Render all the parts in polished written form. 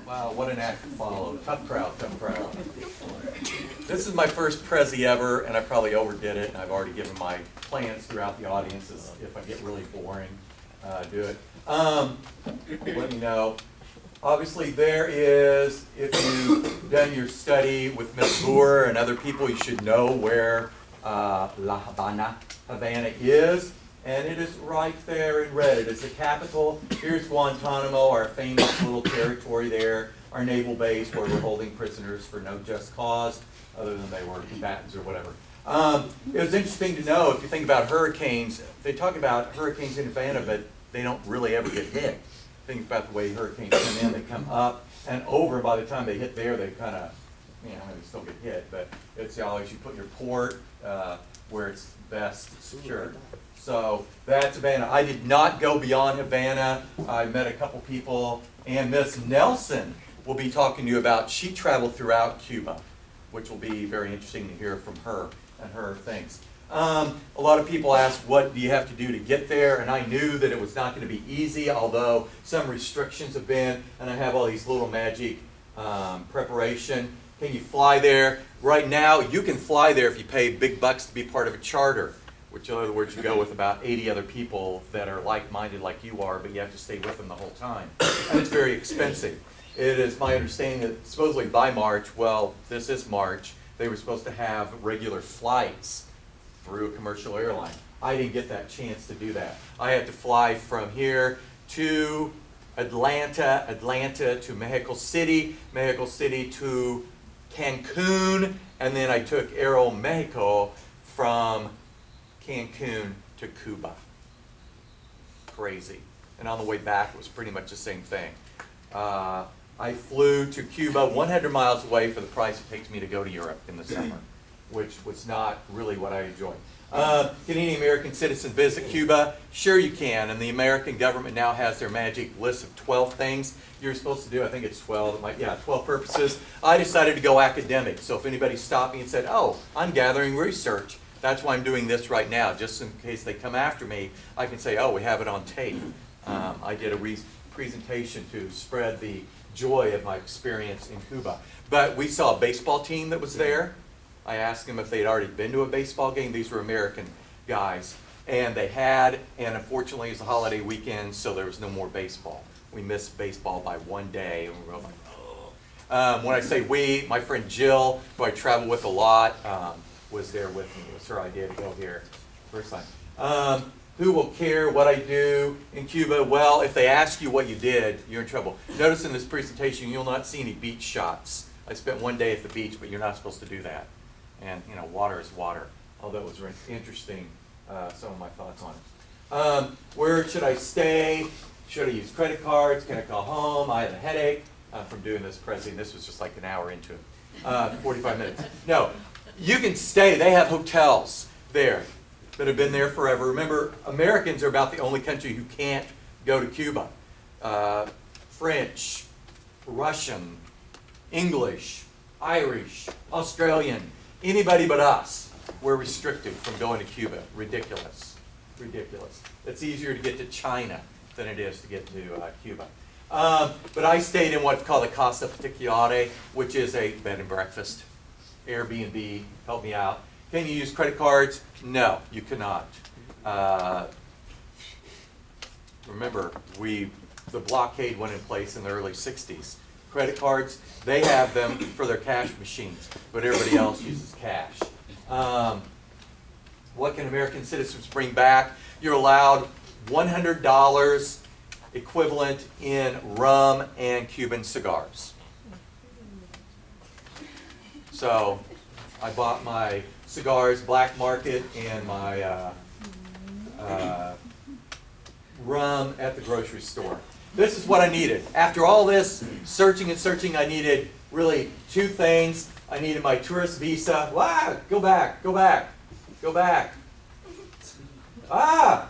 Wow, what an act to follow. Tough crowd, tough crowd. This is my first Prezi ever, and I probably overdid it, and I've already given my plans throughout the audience as if I get really boring, do it. Let me know. Obviously there is, if you've done your study with Ms. Moore and other people, you should know where Havana is. And it is right there in red. It is the capital. Here's Guantanamo, our famous little territory there, our naval base where we're holding prisoners for no just cause, other than they were combatants or whatever. It was interesting to know, if you think about hurricanes, they talk about hurricanes in Havana, but they don't really ever get hit. Think about the way hurricanes come in. They come up and over, and by the time they hit there, they kind of, they still get hit, but it's always you put your port where it's best secured. So that's Havana. I did not go beyond Havana. I met a couple people, and Miss Nelson will be talking to you about, she traveled throughout Cuba, which will be very interesting to hear from her and her things. A lot of people ask, what do you have to do to get there? And I knew that it was not going to be easy, although some restrictions have been, and I have all these little magic preparation. Can you fly there? Right now, you can fly there if you pay big bucks to be part of a charter, which in other words, you go with about 80 other people that are like-minded like you are, but you have to stay with them the whole time. And it's very expensive. It is my understanding that supposedly by March, well, this is March, they were supposed to have regular flights through a commercial airline. I didn't get that chance to do that. I had to fly from here to Atlanta, Atlanta to Mexico City, Mexico City to Cancun, and then I took Aeromexico from Cancun to Cuba. Crazy. And on the way back, it was pretty much the same thing. I flew to Cuba 100 miles away for the price it takes me to go to Europe in the summer, which was not really what I enjoyed. Can any American citizen visit Cuba? Sure you can, and the American government now has their magic list of 12 things you're supposed to do. I think it's 12, 12 purposes. I decided to go academic, so if anybody stopped me and said, oh, I'm gathering research, that's why I'm doing this right now, just in case they come after me, I can say, oh, we have it on tape. I did a presentation to spread the joy of my experience in Cuba. But we saw a baseball team that was there. I asked them if they'd already been to a baseball game. These were American guys. And they had, and unfortunately it was a holiday weekend, so there was no more baseball. We missed baseball by one day, and we were like, oh. When I say we, my friend Jill, who I travel with a lot, was there with me. It was her idea to go here first time. Who will care what I do in Cuba? Well, if they ask you what you did, you're in trouble. Notice in this presentation, you'll not see any beach shots. I spent one day at the beach, but you're not supposed to do that. And, water is water. Although it was interesting, some of my thoughts on it. Where should I stay? Should I use credit cards? Can I call home? I have a headache from doing this Prezi. This was just like an hour into it. 45 minutes. No, you can stay. They have hotels there that have been there forever. Remember, Americans are about the only country who can't go to Cuba. French, Russian, English, Irish, Australian, anybody but us. We're restricted from going to Cuba. Ridiculous. Ridiculous. It's easier to get to China than it is to get to Cuba. But I stayed in what's called a Casa Particolare, which is a bed and breakfast. Airbnb helped me out. Can you use credit cards? No, you cannot. Remember, the blockade went in place in the early 60s. Credit cards, they have them for their cash machines, but everybody else uses cash. What can American citizens bring back? You're allowed $100 equivalent in rum and Cuban cigars. So I bought my cigars, black market, and my rum at the grocery store. This is what I needed. After all this searching and searching, I needed really two things. I needed my tourist visa. Wow, go back, go back, go back. Ah!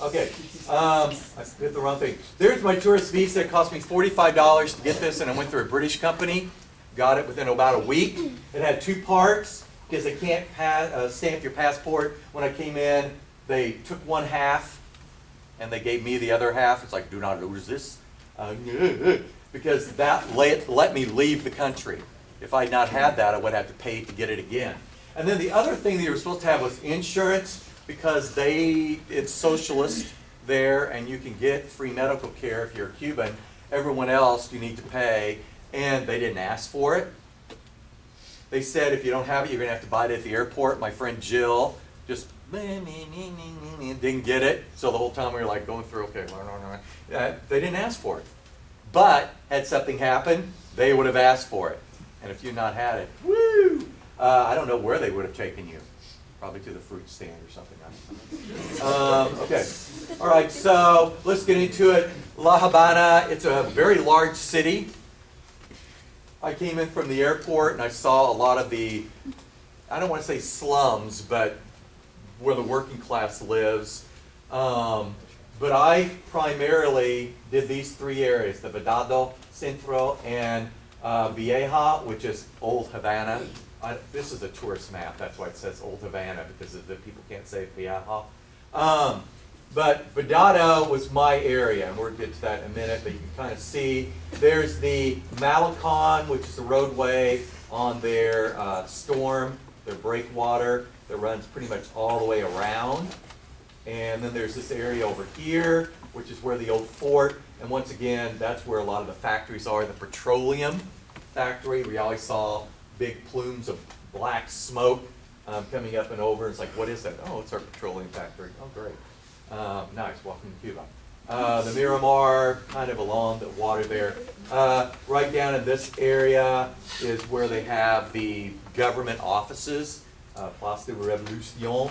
Okay, I hit the wrong thing. There's my tourist visa. It cost me $45 to get this, and I went through a British company. Got it within about a week. It had two parts because they can't stamp your passport. When I came in, they took one half and they gave me the other half. It's like, do not lose this. because that let me leave the country. If I had not had that, I would have to pay to get it again. And then the other thing that you were supposed to have was insurance, because it's socialist there, and you can get free medical care if you're a Cuban. Everyone else you need to pay, and they didn't ask for it. They said if you don't have it, you're going to have to buy it at the airport. My friend Jill just didn't get it, so the whole time we were like going through, okay, they didn't ask for it. But had something happened, they would have asked for it. And if you'd not had it, woo! I don't know where they would have taken you. Probably to the fruit stand or something. Okay. All right, so let's get into it. La Habana, it's a very large city. I came in from the airport and I saw a lot of the, I don't want to say slums, but where the working class lives. But I primarily did these three areas, the Vedado, Centro, and Vieja, which is Old Havana. This is a tourist map, that's why it says Old Havana, because the people can't say Vieja. But Vedado was my area, and we'll get to that in a minute, but you can kind of see there's the Malecon, which is the roadway on their storm, their breakwater, that runs pretty much all the way around. And then there's this area over here, which is where the old fort, and once again, that's where a lot of the factories are. The petroleum factory, we always saw big plumes of black smoke coming up and over. It's like, what is that? Oh, it's our petroleum factory. Oh, great. Nice, welcome to Cuba. The Miramar, kind of along the water there. Right down in this area is where they have the government offices, Place de la Revolution.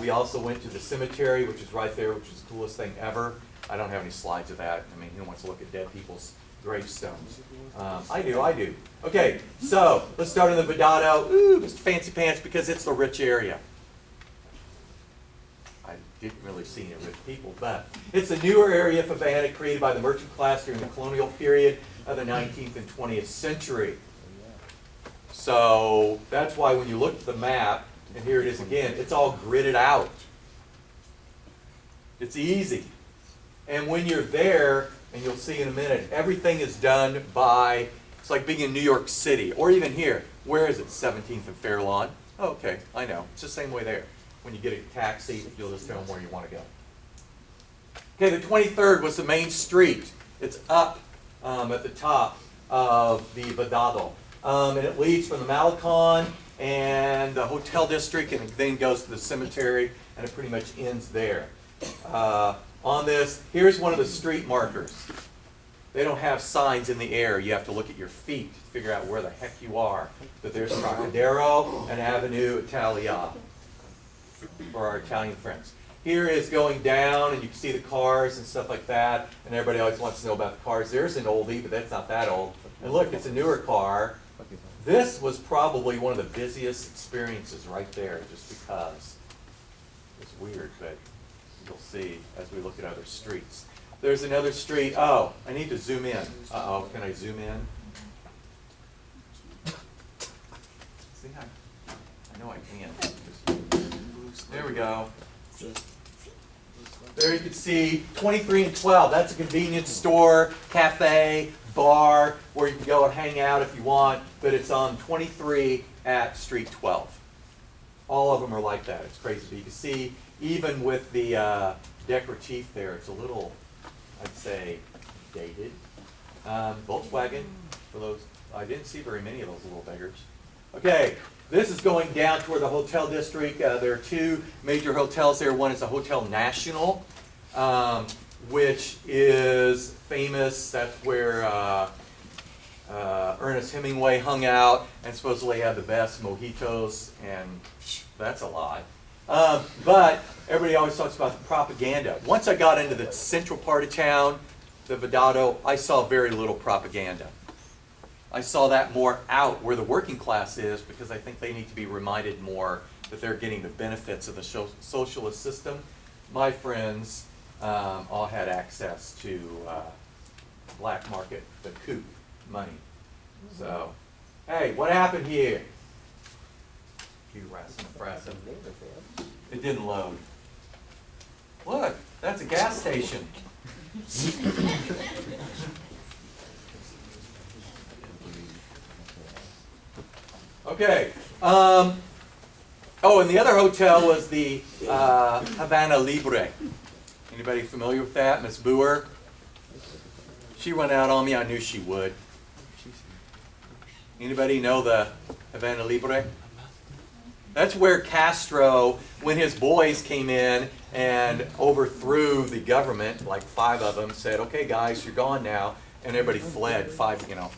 We also went to the cemetery, which is right there, which is the coolest thing ever. I don't have any slides of that. I mean, who wants to look at dead people's gravestones? I do. Okay, so let's start in the Vedado. Ooh, Mr. Fancy Pants, because it's the rich area. I didn't really see any rich people, but it's a newer area of Havana created by the merchant class during the colonial period of the 19th and 20th century. So that's why when you look at the map, and here it is again, it's all gridded out. It's easy. And when you're there, and you'll see in a minute, everything is done by, it's like being in New York City, or even here. Where is it? 17th and Fairlawn. Oh, okay, I know. It's the same way there. When you get a taxi, you'll just tell them where you want to go. Okay, the 23rd was the main street. It's up at the top of the Vedado. And it leads from the Malecon and the hotel district, and it then goes to the cemetery, and it pretty much ends there. On this, here's one of the street markers. They don't have signs in the air. You have to look at your feet to figure out where the heck you are. But there's Trocadero and Avenue Italia for our Italian friends. Here is going down, and you can see the cars and stuff like that, and everybody always wants to know about the cars. There's an oldie, but that's not that old. And look, it's a newer car. This was probably one of the busiest experiences right there, just because. It's weird, but you'll see as we look at other streets. There's another street. Oh, I need to zoom in. Uh-oh, can I zoom in? See, I know I can. There we go. There you can see 23 and 12. That's a convenience store, cafe, bar, where you can go and hang out if you want, but it's on 23 at Street 12. All of them are like that. It's crazy. But you can see, even with the decorative there, it's a little, I'd say, dated. Volkswagen, for those, I didn't see very many of those little beggars. Okay, this is going down toward the hotel district. There are two major hotels there. One is the Hotel Nacional, which is famous. That's where Ernest Hemingway hung out and supposedly had the best mojitos, and that's a lie. But everybody always talks about the propaganda. Once I got into the central part of town, the Vedado, I saw very little propaganda. I saw that more out where the working class is, because I think they need to be reminded more that they're getting the benefits of the socialist system. My friends all had access to black market, the coup money. So, hey, what happened here? It didn't load. Look, that's a gas station. Okay. Oh, and the other hotel was the Havana Libre. Anybody familiar with that? Miss Boer? She went out on me. I knew she would. Anybody know the Havana Libre? That's where Castro, when his boys came in and overthrew the government, like 5 of them, said, okay, guys, you're gone now. And everybody fled, 5,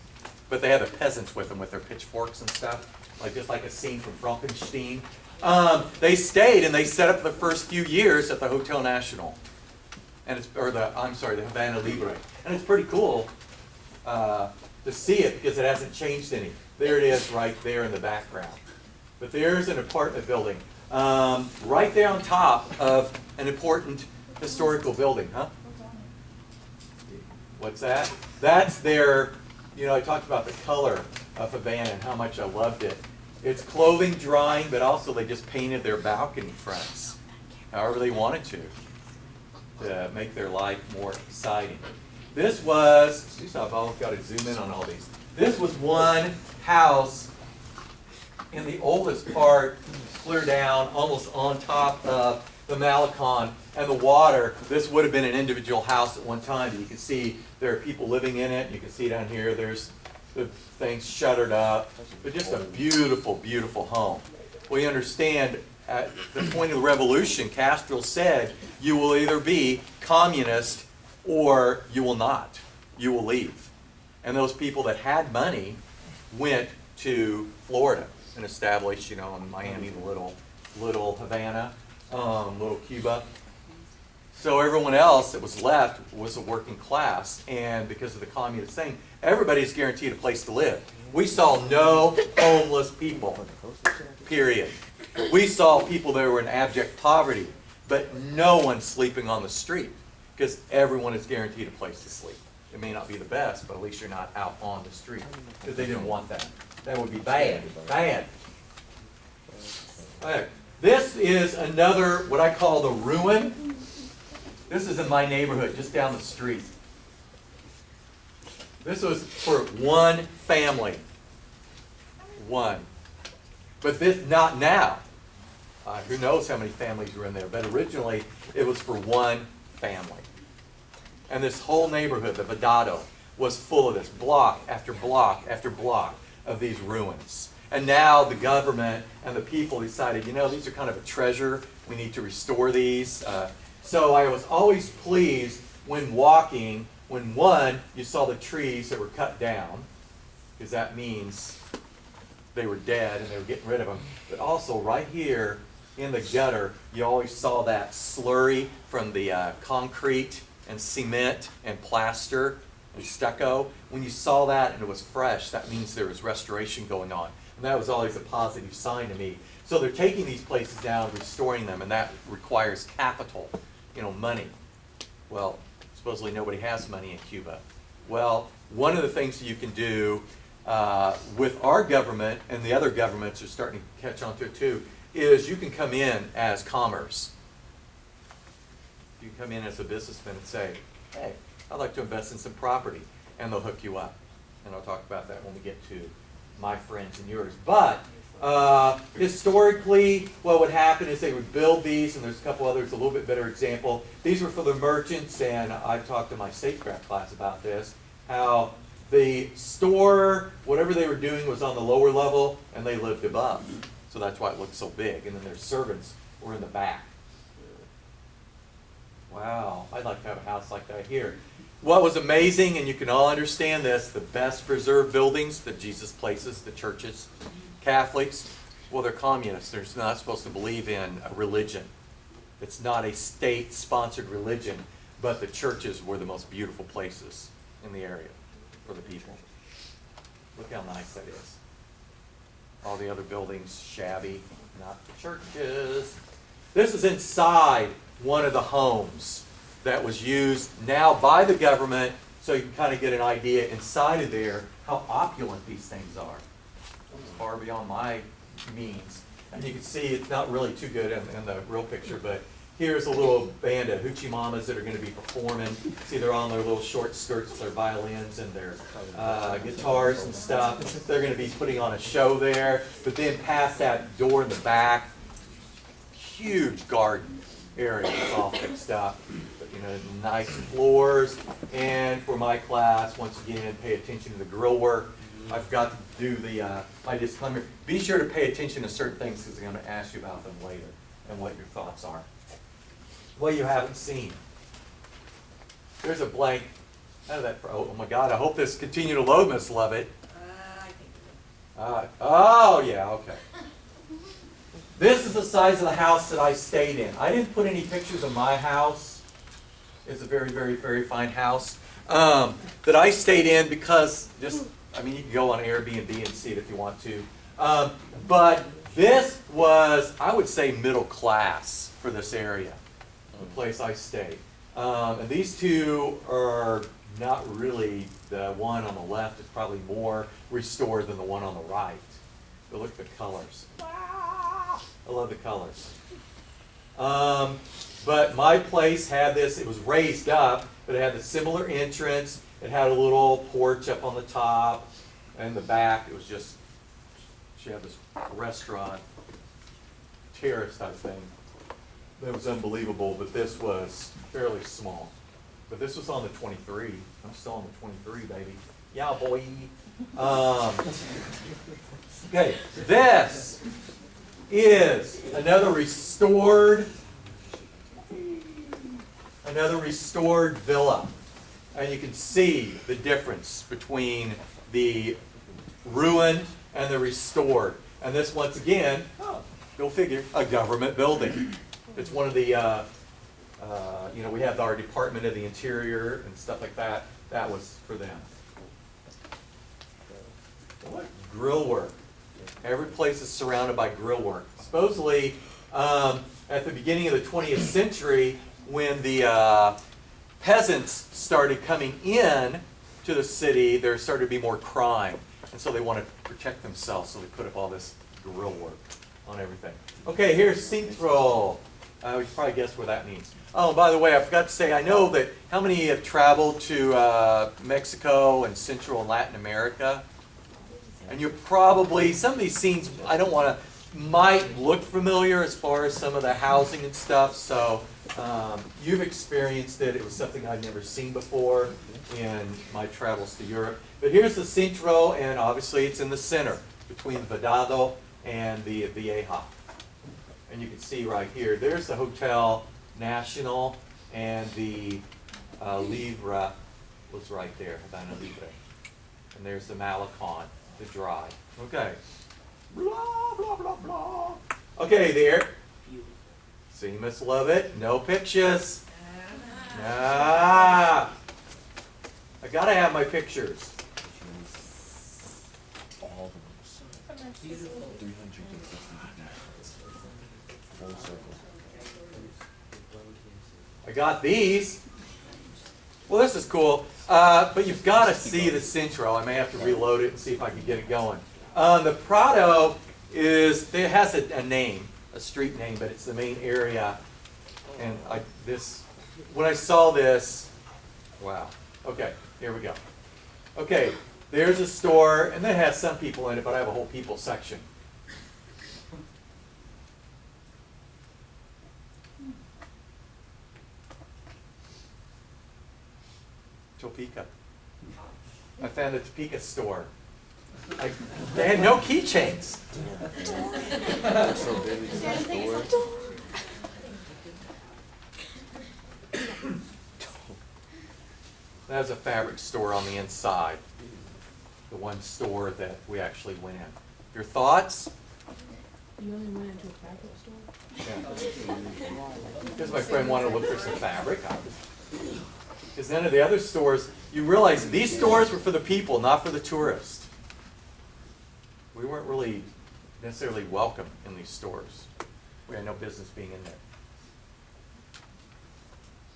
But they had the peasants with them with their pitchforks and stuff, just like a scene from Frankenstein. They stayed and they set up the first few years at the Hotel Nacional. And the Havana Libre. And it's pretty cool to see it because it hasn't changed any. There it is right there in the background. But there's an apartment building right there on top of an important historical building, huh? What's that? That's their, I talked about the color of Havana and how much I loved it. It's clothing drying, but also they just painted their balcony fronts however they wanted to make their life more exciting. This was, I've always got to zoom in on all these. This was one house in the oldest part, clear down, almost on top of the Malecon and the water. This would have been an individual house at one time. You can see there are people living in it. You can see down here, there's the things shuttered up. But just a beautiful, beautiful home. We understand at the point of the revolution, Castro said, you will either be communist or you will not. You will leave. And those people that had money went to Florida and established, in Miami, the little Havana, little Cuba. So everyone else that was left was a working class, and because of the communist thing, everybody's guaranteed a place to live. We saw no homeless people, period. We saw people that were in abject poverty, but no one sleeping on the street, because everyone is guaranteed a place to sleep. It may not be the best, but at least you're not out on the street, because they didn't want that. That would be bad, bad. Okay. This is another, what I call the ruin. This is in my neighborhood, just down the street. This was for one family. One. But this, not now. Who knows how many families were in there. But originally, it was for one family. And this whole neighborhood, the Vedado, was full of this block after block after block of these ruins. And now the government and the people decided, these are kind of a treasure. We need to restore these. So I was always pleased when walking, when you saw the trees that were cut down, because that means they were dead and they were getting rid of them. But also right here in the gutter, you always saw that slurry from the concrete and cement and plaster and stucco. When you saw that and it was fresh, that means there was restoration going on. And that was always a positive sign to me. So they're taking these places down, restoring them, and that requires capital, money. Well, supposedly nobody has money in Cuba. Well, one of the things that you can do with our government, and the other governments are starting to catch on to it too, is you can come in as commerce. You can come in as a businessman and say, hey, I'd like to invest in some property, and they'll hook you up. And I'll talk about that when we get to my friends and yours. But historically, what would happen is they would build these, and there's a couple others, a little bit better example. These were for the merchants, and I've talked to my statecraft class about this, how the store, whatever they were doing was on the lower level, and they lived above. So that's why it looked so big. And then their servants were in the back. Wow, I'd like to have a house like that here. What was amazing, and you can all understand this, the best preserved buildings, the Jesus places, the churches, Catholics, well, they're communists. They're not supposed to believe in a religion. It's not a state-sponsored religion, but the churches were the most beautiful places in the area for the people. Look how nice that is. All the other buildings, shabby, not the churches. This is inside one of the homes that was used now by the government, so you can kind of get an idea inside of there how opulent these things are. It's far beyond my means. And you can see it's not really too good in the real picture, but here's a little band of hoochie mamas that are going to be performing. See, they're on their little short skirts, their violins and their guitars and stuff. They're going to be putting on a show there. But then past that door in the back, huge garden area, it's all fixed up. But, you know, nice floors. And for my class, once again, pay attention to the grill work. I forgot to do my disclaimer. Be sure to pay attention to certain things because I'm going to ask you about them later and what your thoughts are. What you haven't seen. There's a blank. Oh my God, I hope this continue to load, Miss Lovett. Oh yeah, okay. This is the size of the house that I stayed in. I didn't put any pictures of my house. It's a very, very, very fine house that I stayed in because I mean, you can go on Airbnb and see it if you want to. But this was, I would say, middle class for this area, the place I stayed. And these two are not really, the one on the left is probably more restored than the one on the right. But look at the colors. I love the colors. But my place had this, it was raised up, but it had the similar entrance. It had a little porch up on the top, and the back, it was just, she had this restaurant, terrace type thing. That was unbelievable, but this was fairly small. But this was on the 23. I'm still on the 23, baby. Yeah, boy. Okay, this is another restored villa. And you can see the difference between the ruined and the restored. And this, once again, go figure, a government building. It's one of the, you know, we have our Department of the Interior and stuff like that. That was for them. What? Grill work. Every place is surrounded by grill work. Supposedly, at the beginning of the 20th century, when the peasants started coming in to the city, there started to be more crime. And so they wanted to protect themselves, so they put up all this grill work on everything. Okay, here's Central. You can probably guess what that means. Oh, by the way, I forgot to say, I know that how many have traveled to Mexico and Central and Latin America? And you're probably, some of these scenes, I don't want to, might look familiar as far as some of the housing and stuff, so you've experienced it. It was something I'd never seen before in my travels to Europe. But here's the Centro, and obviously it's in the center between Vedado and the Vieja. And you can see right here, there's the Hotel Nacional, and the Livra was right there, Havana Libre. And there's the Malecon, the dry. Okay. Blah, blah, blah, blah. Okay, there. See, Miss Lovett, no pictures. Ah. I gotta have my pictures. I got these. Well, this is cool. But you've got to see the Centro. I may have to reload it and see if I can get it going. The Prado is, it has a name, a street name, but it's the main area. And when I saw this, wow. Okay, here we go. Okay, there's a store, and that has some people in it, but I have a whole people section. Topeka. I found a Topeka store. They had no keychains. That's a fabric store on the inside. The one store that we actually went in. Your thoughts? You only went into a fabric store? Yeah. Because my friend wanted to look for some fabric. Because none of the other stores, you realize these stores were for the people, not for the tourists. We weren't really necessarily welcome in these stores. We had no business being in there.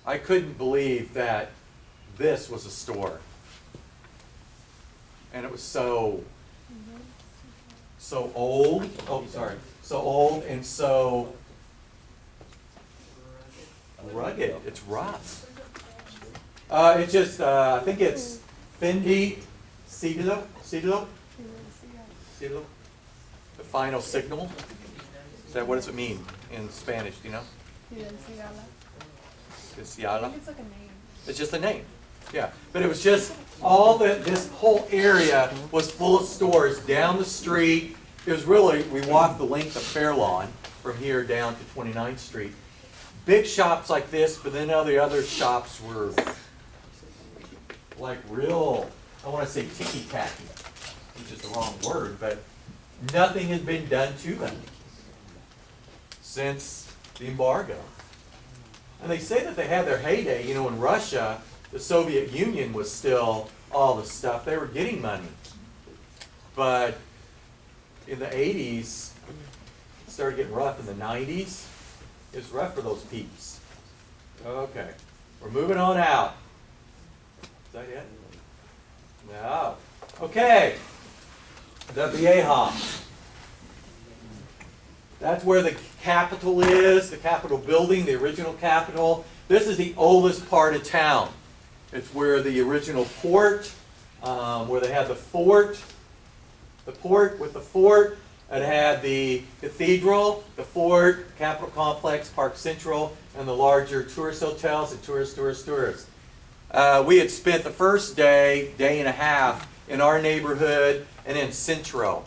I couldn't believe that this was a store. And it was so old. Oh, sorry. So old and so rugged. It's rough. It's just, I think it's Fendi Siglo. Siglo? Siglo? The final signal. Is that, what does it mean in Spanish? Do you know? It's Yala. It's like a name. It's just a name. Yeah. But it was just all this whole area was full of stores down the street. It was really, we walked the length of Fairlawn from here down to 29th Street. Big shops like this, but then all the other shops were like real, I want to say ticky-tacky, which is the wrong word, but nothing has been done to them since the embargo. And they say that they had their heyday, you know, in Russia, the Soviet Union was still all the stuff. They were getting money. But in the 80s, it started getting rough. In the 90s, it was rough for those peeps. Okay, we're moving on out. Is that it? No. Okay, the Vieja. That's where the Capitol is, the Capitol building, the original Capitol. This is the oldest part of town. It's where the original port, where they had the port with the fort. It had the cathedral, the fort, Capitol Complex, Park Central, and the larger tourist hotels and tourists. We had spent the first day and a half in our neighborhood and in Centro.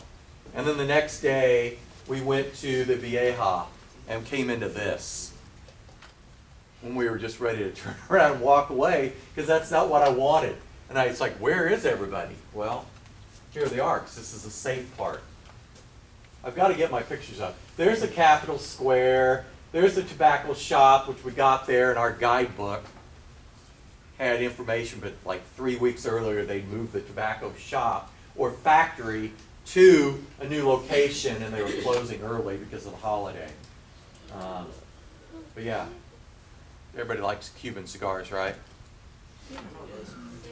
And then the next day, we went to the Vieja and came into this. When we were just ready to turn around and walk away, because that's not what I wanted. And it's like, where is everybody? Well, here they are, because this is the safe part. I've got to get my pictures up. There's the Capitol Square. There's the tobacco shop, which we got there in our guidebook. Had information, but like 3 weeks earlier, they'd moved the tobacco shop or factory to a new location, and they were closing early because of the holiday. But yeah, everybody likes Cuban cigars, right?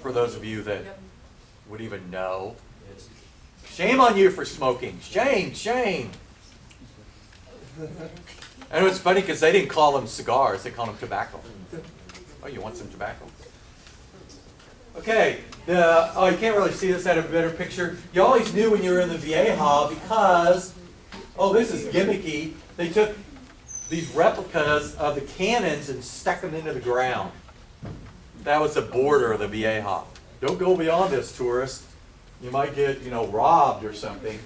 For those of you that would even know. Shame on you for smoking. Shame, shame. And it was funny because they didn't call them cigars, they called them tobacco. Oh, you want some tobacco? Okay, oh, you can't really see this out of a better picture. You always knew when you were in the Vieja because, oh, this is gimmicky. They took these replicas of the cannons and stuck them into the ground. That was the border of the Vieja. Don't go beyond this, tourist. You might get, you know, robbed or something,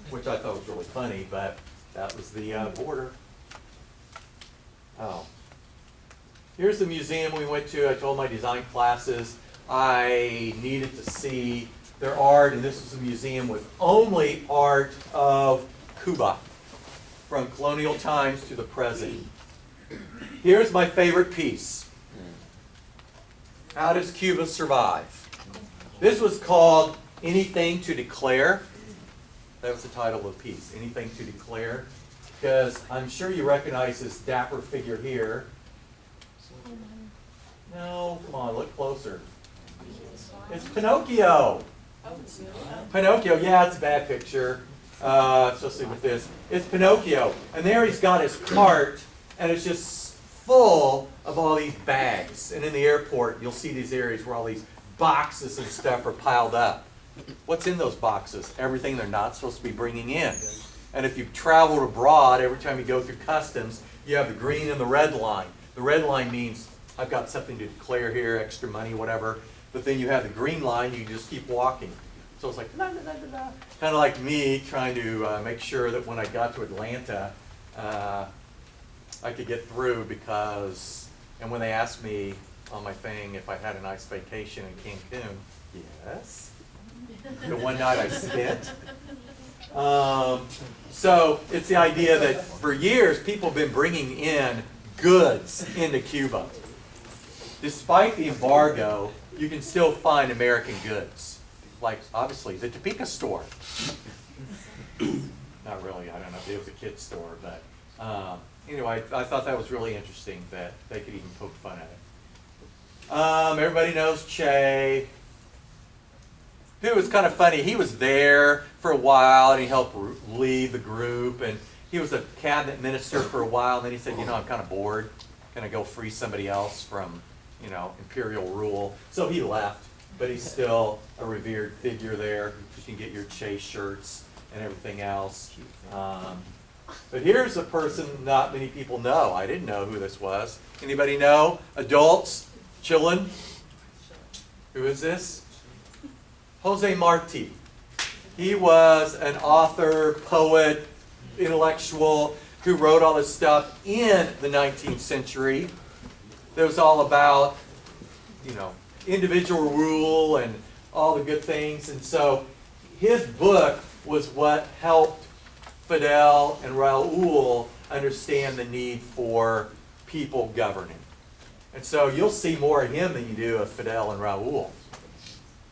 which I thought was really funny, but that was the border. Oh. Here's the museum we went to. I told my design classes I needed to see their art, and this is a museum with only art of Cuba, from colonial times to the present. Here's my favorite piece. How does Cuba survive? This was called Anything to Declare. That was the title of the piece, Anything to Declare. Because I'm sure you recognize this dapper figure here. No, come on, look closer. It's Pinocchio. Pinocchio, yeah, it's a bad picture, especially with this. It's Pinocchio. And there he's got his cart, and it's just full of all these bags. And in the airport, you'll see these areas where all these boxes and stuff are piled up. What's in those boxes? Everything they're not supposed to be bringing in. And if you've traveled abroad, every time you go through customs, you have the green and the red line. The red line means I've got something to declare here, extra money, whatever. But then you have the green line, you just keep walking. So it's like, da, da, da, da, da. Kind of like me trying to make sure that when I got to Atlanta, I could get through because, and when they asked me on my thing if I had a nice vacation in Cancun, yes. The one night I spent. So it's the idea that for years people have been bringing in goods into Cuba. Despite the embargo, you can still find American goods. Like, obviously, the Topeka store. Not really, I don't know if it was a kid's store, but anyway, I thought that was really interesting that they could even poke fun at it. Everybody knows Che. It was kind of funny. He was there for a while, and he helped lead the group, and he was a cabinet minister for a while, and then he said, you know, I'm kind of bored. gonna go free somebody else from, you know, imperial rule. So he left, but he's still a revered figure there. You can get your Chase shirts and everything else. But here's a person not many people know. I didn't know who this was. Anybody know? Adults? Children? Who is this? Jose Marti. He was an author, poet, intellectual who wrote all this stuff in the 19th century. That was all about, you know, individual rule and all the good things. And so his book was what helped Fidel and Raul understand the need for people governing. And so you'll see more of him than you do of Fidel and Raul.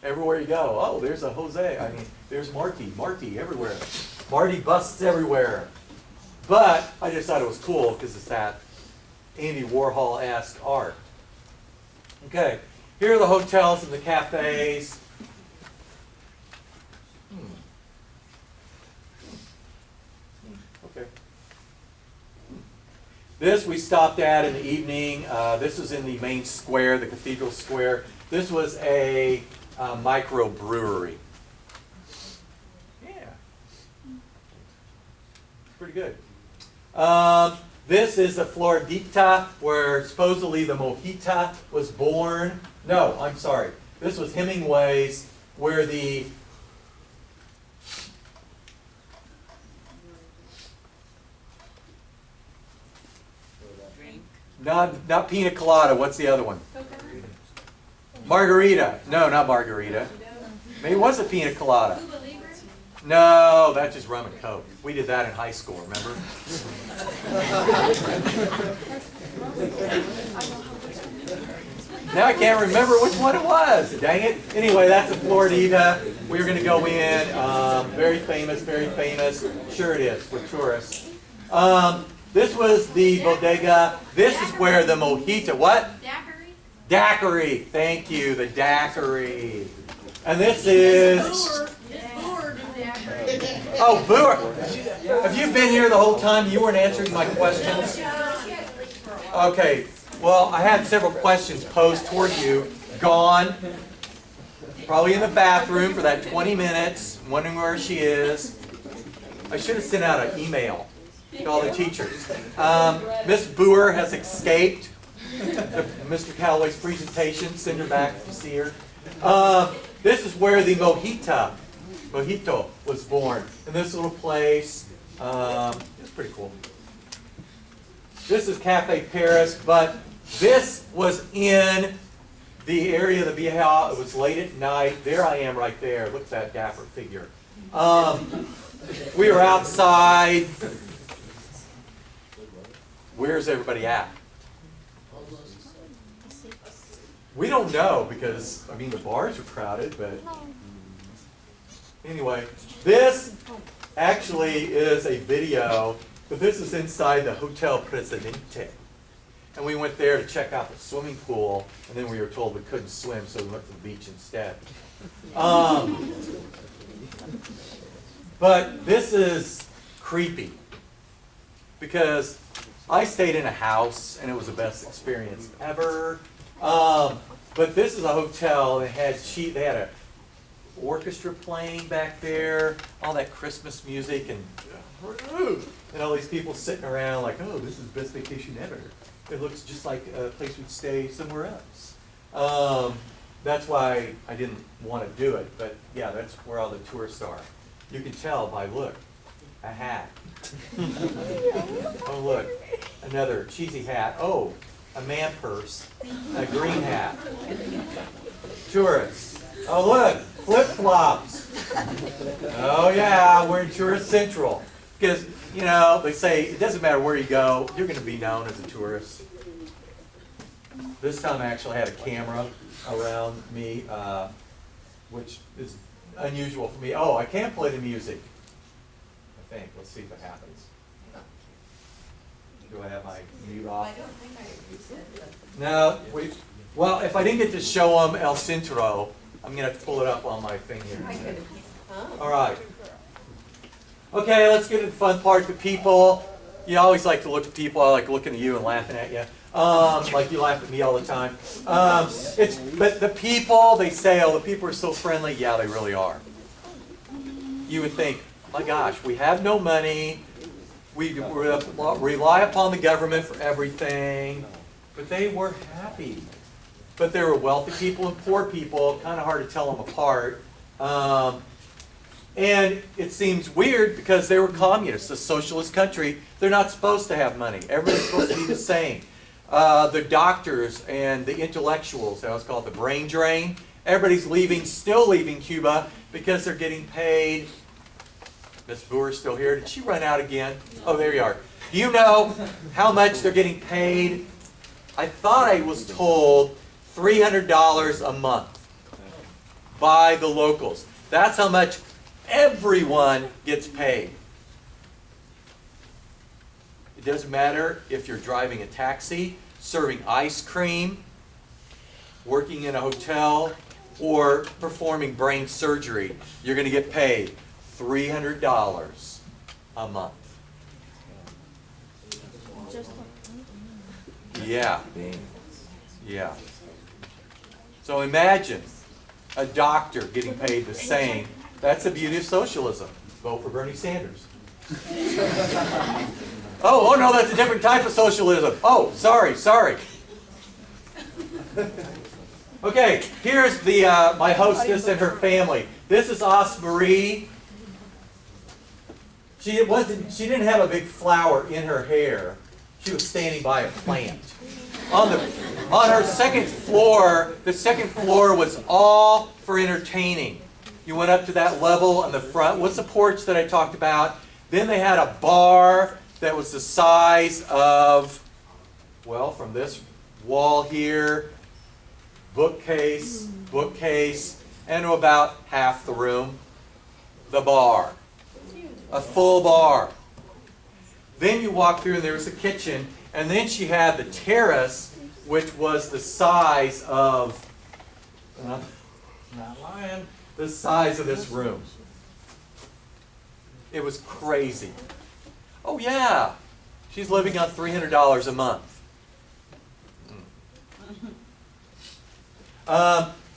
Everywhere you go, oh, there's a Jose. I mean, there's Marti. Marti everywhere. Marty busts everywhere. But I just thought it was cool because it's that Andy Warhol-esque art. Okay, here are the hotels and the cafes. Okay. This we stopped at in the evening. This was in the main square, the cathedral square. This was a microbrewery. Yeah. Pretty good. This is the Floridita, where supposedly the mojita was born. No, I'm sorry. This was Hemingway's, where the not pina colada. What's the other one? Margarita. No, not margarita. Maybe it was a pina colada. No, that's just rum and coke. We did that in high school, remember? Now I can't remember which one it was. Dang it. Anyway, that's a Floridita. We're going to go in. Very famous, very famous. Sure it is. For tourists. This was the bodega. This is where the mojito. What? Daiquiri. Daiquiri. Thank you. The daiquiri. And this is... Oh, Boer. Have you been here the whole time? You weren't answering my questions? Okay. Well, I had several questions posed toward you. Gone. Probably in the bathroom for that 20 minutes, wondering where she is. I should have sent out an email to all the teachers. Miss Boer has escaped Mr. Callaway's presentation. Send her back to see her. This is where the mojito was born. In this little place. It's pretty cool. This is Cafe Paris, but this was in the area of the Vieja. It was late at night. There I am right there. Look at that dapper figure. We were outside. Where's everybody at? We don't know because, I mean, the bars are crowded, but anyway, this actually is a video, but this is inside the Hotel Presidente. And we went there to check out the swimming pool, and then we were told we couldn't swim, so we went to the beach instead. But this is creepy because I stayed in a house, and it was the best experience ever. But this is a hotel that had they had a orchestra playing back there, all that Christmas music, and all these people sitting around like, oh, this is the best vacation ever. It looks just like a place we'd stay somewhere else. That's why I didn't want to do it, but yeah, that's where all the tourists are. You can tell by, look, a hat. Oh, look, another cheesy hat. Oh, a man purse, a green hat. Tourists. Oh, look, flip-flops. Oh, yeah, we're in Tourist Central. Because, you know, they say it doesn't matter where you go, you're going to be known as a tourist. This time I actually had a camera around me, which is unusual for me. Oh, I can play the music. I think. Let's see if it happens. Do I have my mute off? I don't think I No. Well, if I didn't get to show them El Centro, I'm going to have to pull it up on my thing here. All right. Okay, let's get to the fun part, the people. You always like to look at people. I like looking at you and laughing at you. Like you laugh at me all the time. But the people, they say, oh, the people are so friendly. Yeah, they really are. You would think, my gosh, we have no money. We rely upon the government for everything. But they were happy. But there were wealthy people and poor people. Kind of hard to tell them apart. And it seems weird because they were communists, a socialist country. They're not supposed to have money. Everybody's supposed to be the same. The doctors and the intellectuals, that was called the brain drain. Everybody's leaving, still leaving Cuba because they're getting paid. Miss Boer's still here. Did she run out again? Oh, there you are. Do you know how much they're getting paid? I thought I was told $300 a month by the locals. That's how much everyone gets paid. It doesn't matter if you're driving a taxi, serving ice cream, working in a hotel, or performing brain surgery. You're going to get paid $300 a month. Yeah. Yeah. So imagine a doctor getting paid the same. That's the beauty of socialism. Vote for Bernie Sanders. Oh no, that's a different type of socialism. Oh, sorry. Okay, here's the my hostess and her family. This is Marie. She didn't have a big flower in her hair. She was standing by a plant. On her second floor, the second floor was all for entertaining. You went up to that level on the front. What's the porch that I talked about? Then they had a bar that was the size of, well, from this wall here, bookcase, and to about half the room, the bar. A full bar. Then you walk through and there was a kitchen, and then she had the terrace, which was the size of, not lying, the size of this room. It was crazy. Oh yeah, she's living on $300 a month.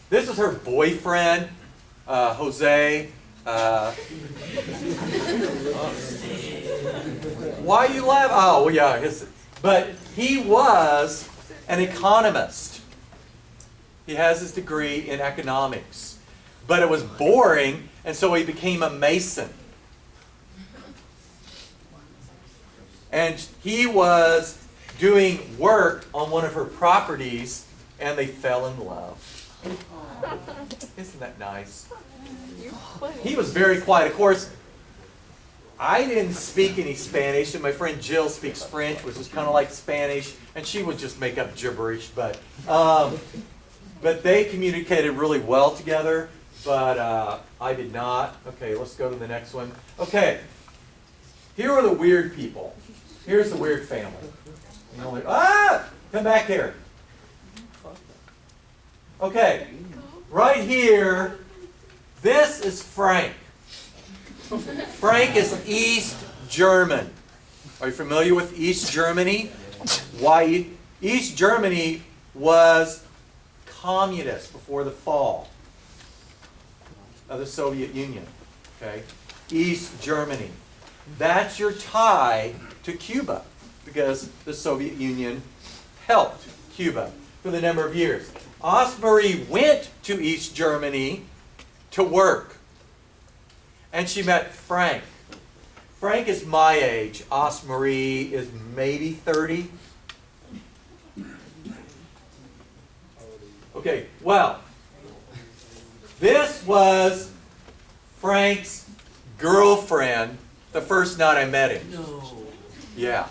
This is her boyfriend, Jose. Why you laugh? Oh, well, yeah. But he was an economist. He has his degree in economics. But it was boring, and so he became a mason. And he was doing work on one of her properties, and they fell in love. Isn't that nice? He was very quiet. Of course, I didn't speak any Spanish, and my friend Jill speaks French, which is kind of like Spanish, and she would just make up gibberish. But they communicated really well together, but I did not. Okay, let's go to the next one. Okay, here are the weird people. Here's the weird family. You know, like, come back here. Okay, right here, this is Frank. Frank is East German. Are you familiar with East Germany? Why? East Germany was communist before the fall of the Soviet Union. Okay, East Germany. That's your tie to Cuba, because the Soviet Union helped Cuba for the number of years. Marie went to East Germany to work. And she met Frank. Frank is my age. Marie is maybe 30. Okay, well, this was Frank's girlfriend the first night I met him. No. Yeah.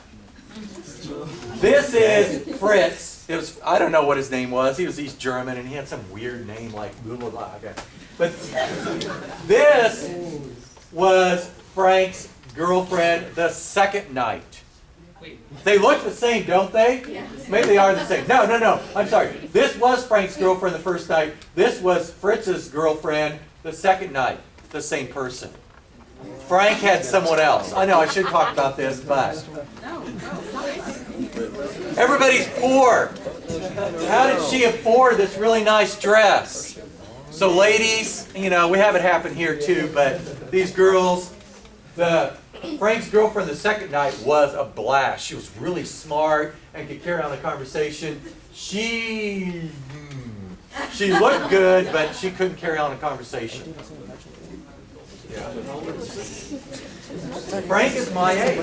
This is Fritz. I don't know what his name was. He was East German, and he had some weird name like blah, blah, blah. Okay. But this was Frank's girlfriend the second night. They look the same, don't they? Yes. Maybe they are the same. No. I'm sorry. This was Frank's girlfriend the first night. This was Fritz's girlfriend the second night. The same person. Frank had someone else. I know I should talk about this, but Everybody's poor. How did she afford this really nice dress? So ladies, you know, we have it happen here too, but these girls, Frank's girlfriend the second night was a blast. She was really smart and could carry on a conversation. She looked good, but she couldn't carry on a conversation. Yeah. Frank is my age.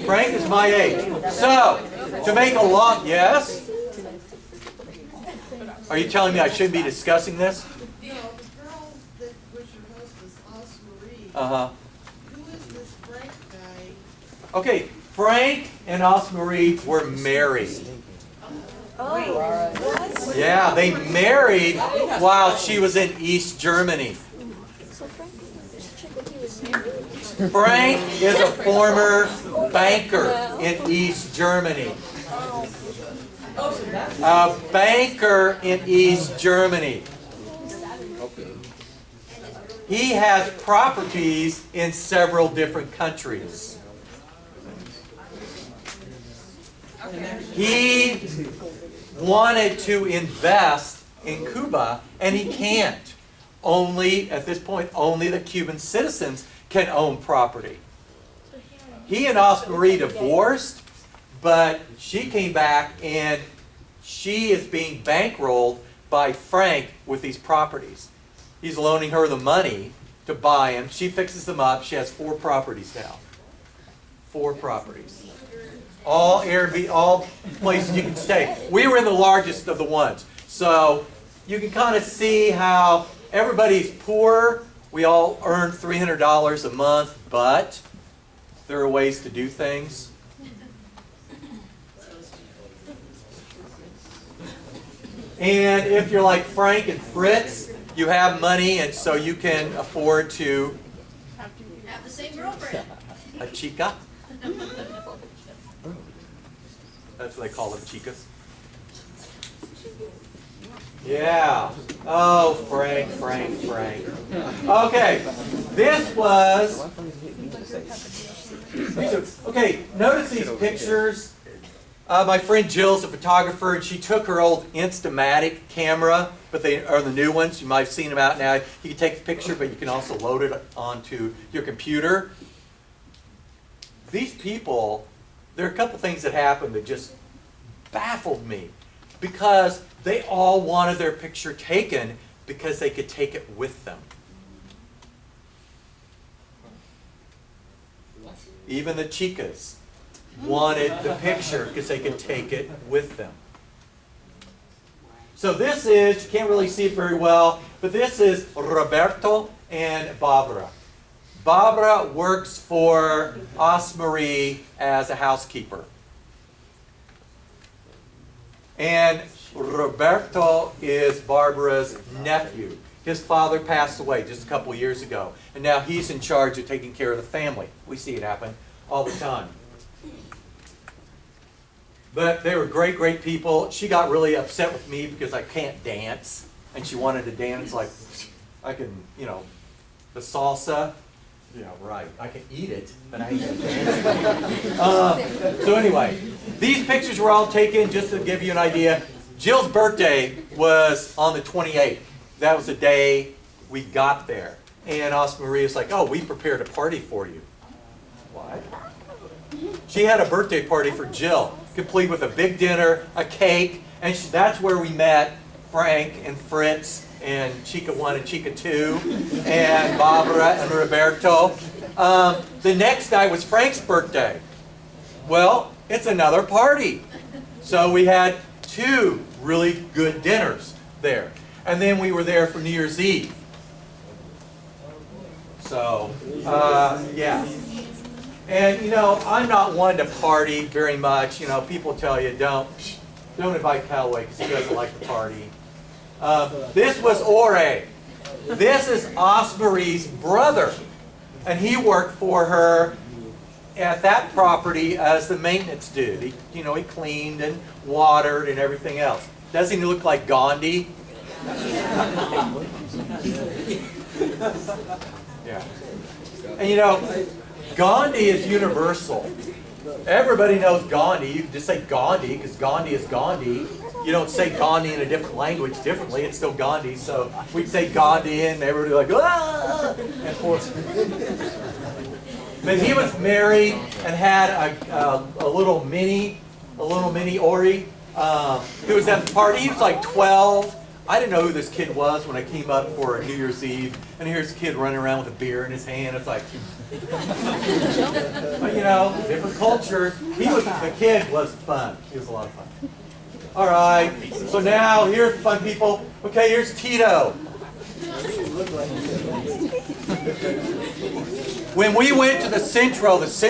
Frank is my age. So, to make a long, yes? Are you telling me I shouldn't be discussing this? No, the girl that was your hostess, Oscar Marie. Uh-huh. Who is this Frank guy? Okay, Frank and Osmarie were married. Oh, Yeah, they married while she was in East Germany. Frank is a former banker in East Germany. A banker in East Germany. He has properties in several different countries. He wanted to invest in Cuba, and he can't. Only, at this point, only the Cuban citizens can own property. He and Osmarie divorced, but she came back and she is being bankrolled by Frank with these properties. He's loaning her the money to buy them. She fixes them up. She has 4 properties now. 4 properties. All Airbnb, all places you can stay. We were in the largest of the ones. So you can kind of see how everybody's poor. We all earn $300 a month, but there are ways to do things. And if you're like Frank and Fritz, you have money, and so you can afford to Have the same girlfriend. a chica. That's what they call them, chicas. Yeah. Oh, Frank. Okay. This was... Okay, notice these pictures. My friend Jill's a photographer, and she took her old Instamatic camera, but they are the new ones. You might have seen them out now. You can take the picture, but you can also load it onto your computer. These people, there are a couple things that happened that just baffled me, because they all wanted their picture taken because they could take it with them. Even the chicas wanted the picture because they could take it with them. So this is, you can't really see it very well, but this is Roberto and Barbra. Barbra works for Osmarie as a housekeeper. And Roberto is Barbara's nephew. His father passed away just a couple years ago, and now he's in charge of taking care of the family. We see it happen all the time. But they were great, great people. She got really upset with me because I can't dance, and she wanted to dance like I can, you know, the salsa. Yeah, right. I can eat it, but I can't dance. So anyway, these pictures were all taken just to give you an idea. Jill's birthday was on the 28th. That was the day we got there. And Osmarie was like, oh, we prepared a party for you. What? She had a birthday party for Jill, complete with a big dinner, a cake, and that's where we met Frank and Fritz and Chica 1 and Chica 2 and Barbra and Roberto. The next night was Frank's birthday. Well, it's another party. So we had 2 really good dinners there. And then we were there for New Year's Eve. So, yeah. And, you know, I'm not one to party very much. You know, people tell you, don't invite Callaway because he doesn't like to party. This was Ore. This is Osmarie's brother. And he worked for her at that property as the maintenance dude. He, you know, he cleaned and watered and everything else. Doesn't he look like Gandhi? Yeah. And you know, Gandhi is universal. Everybody knows Gandhi. You can just say Gandhi because Gandhi is Gandhi. You don't say Gandhi in a different language differently. It's still Gandhi. So we'd say Gandhi and everybody would like, ah! And of course, but he was married and had a little mini Ori. He was at the party. He was like 12. I didn't know who this kid was when I came up for New Year's Eve. And here's a kid running around with a beer in his hand. It's like, but you know, different culture. The kid was fun. He was a lot of fun. All right. So now here's the fun people. Okay, here's Tito. When we went to the Centro is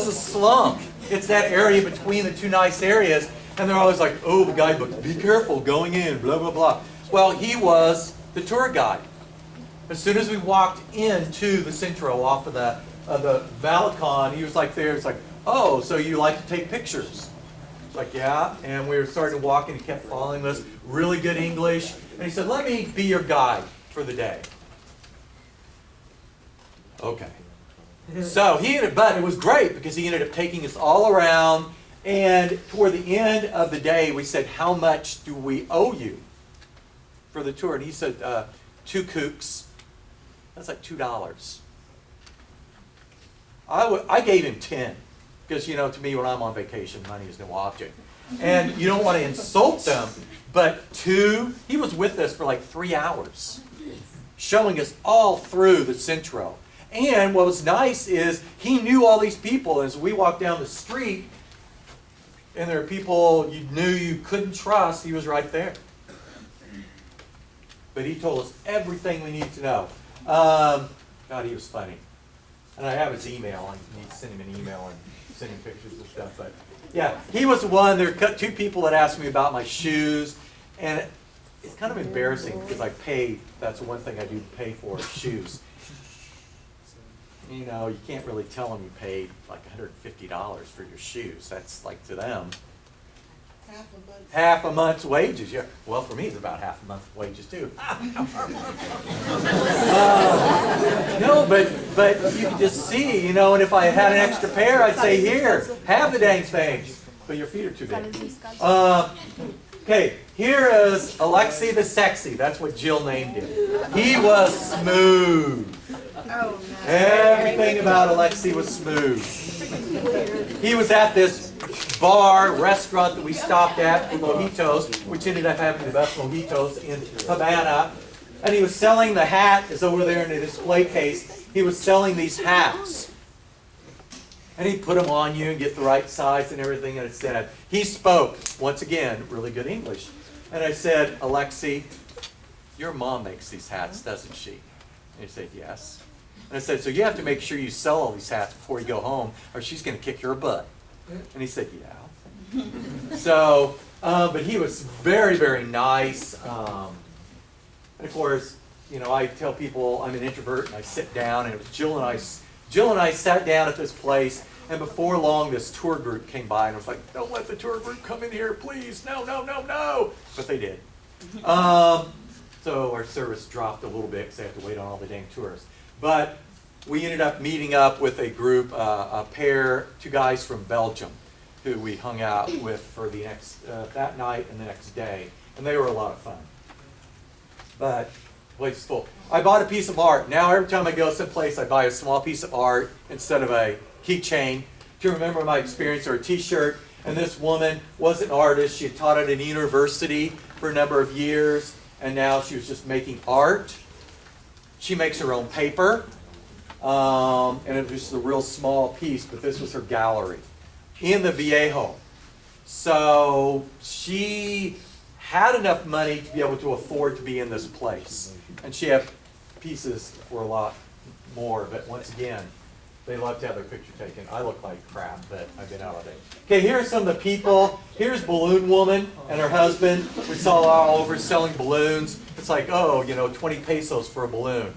a slum. It's that area between the two nice areas. And they're always like, oh, the guidebook, be careful going in, blah, blah, blah. Well, he was the tour guide. As soon as we walked into the Centro off of the Malecon, he was like there. It's like, oh, so you like to take pictures? It's like, yeah. And we were starting to walk, and he kept following us. Really good English. And he said, let me be your guide for the day. Okay. So but it was great because he ended up taking us all around. And toward the end of the day, we said, how much do we owe you for the tour? And he said, 2 kooks. That's like $2. I gave him 10 because, you know, to me, when I'm on vacation, money is no object. And you don't want to insult them, but 2, he was with us for like 3 hours, showing us all through the Centro. And what was nice is he knew all these people. As we walked down the street, and there are people you knew you couldn't trust, he was right there. But he told us everything we need to know. God, he was funny. And I have his email. I need to send him an email and send him pictures and stuff. But yeah, he was the one. There were 2 people that asked me about my shoes. And it's kind of embarrassing because I paid. That's the one thing I do pay for, is shoes. You know, you can't really tell them you paid like $150 for your shoes. That's like, to them, half a month's wages. Yeah. Well, for me, it's about half a month's wages too. No, but you can just see, you know. And if I had an extra pair, I'd say, here, have the dang thing. But your feet are too big. Okay, here is Alexi the Sexy. That's what Jill named him. He was smooth. Oh, no. Everything about Alexi was smooth. He was at this restaurant that we stopped at for mojitos, which ended up having the best mojitos in Havana. And he was selling the hat, is over there in the display case. He was selling these hats. And he'd put them on you and get the right size and everything. And it said, he spoke, once again, really good English. And I said, Alexi, your mom makes these hats, doesn't she? And he said, yes. And I said, so you have to make sure you sell all these hats before you go home, or she's going to kick your butt. And he said, yeah. So, but he was very, very nice. And of course, you know, I tell people I'm an introvert, and I sit down, and it was Jill and I sat down at this place, and before long, this tour group came by, and I was like, don't let the tour group come in here, please. No, no, no, no. But they did. So our service dropped a little bit because they have to wait on all the dang tourists. But we ended up meeting up with a group, a pair, 2 guys from Belgium, who we hung out with for the that night and the next day. And they were a lot of fun. But the place is full. I bought a piece of art. Now every time I go someplace, I buy a small piece of art instead of a keychain to remember my experience, or a t-shirt. And this woman was an artist. She had taught at a university for a number of years. And now she was just making art. She makes her own paper. And it was just a real small piece, but this was her gallery in the Viejo. So she had enough money to be able to afford to be in this place. And she had pieces for a lot more, but once again, they love to have their picture taken. I look like crap, but I've been out all day. Okay, here are some of the people. Here's Balloon Woman and her husband. We saw all over selling balloons. It's like, oh, you know, 20 pesos for a balloon.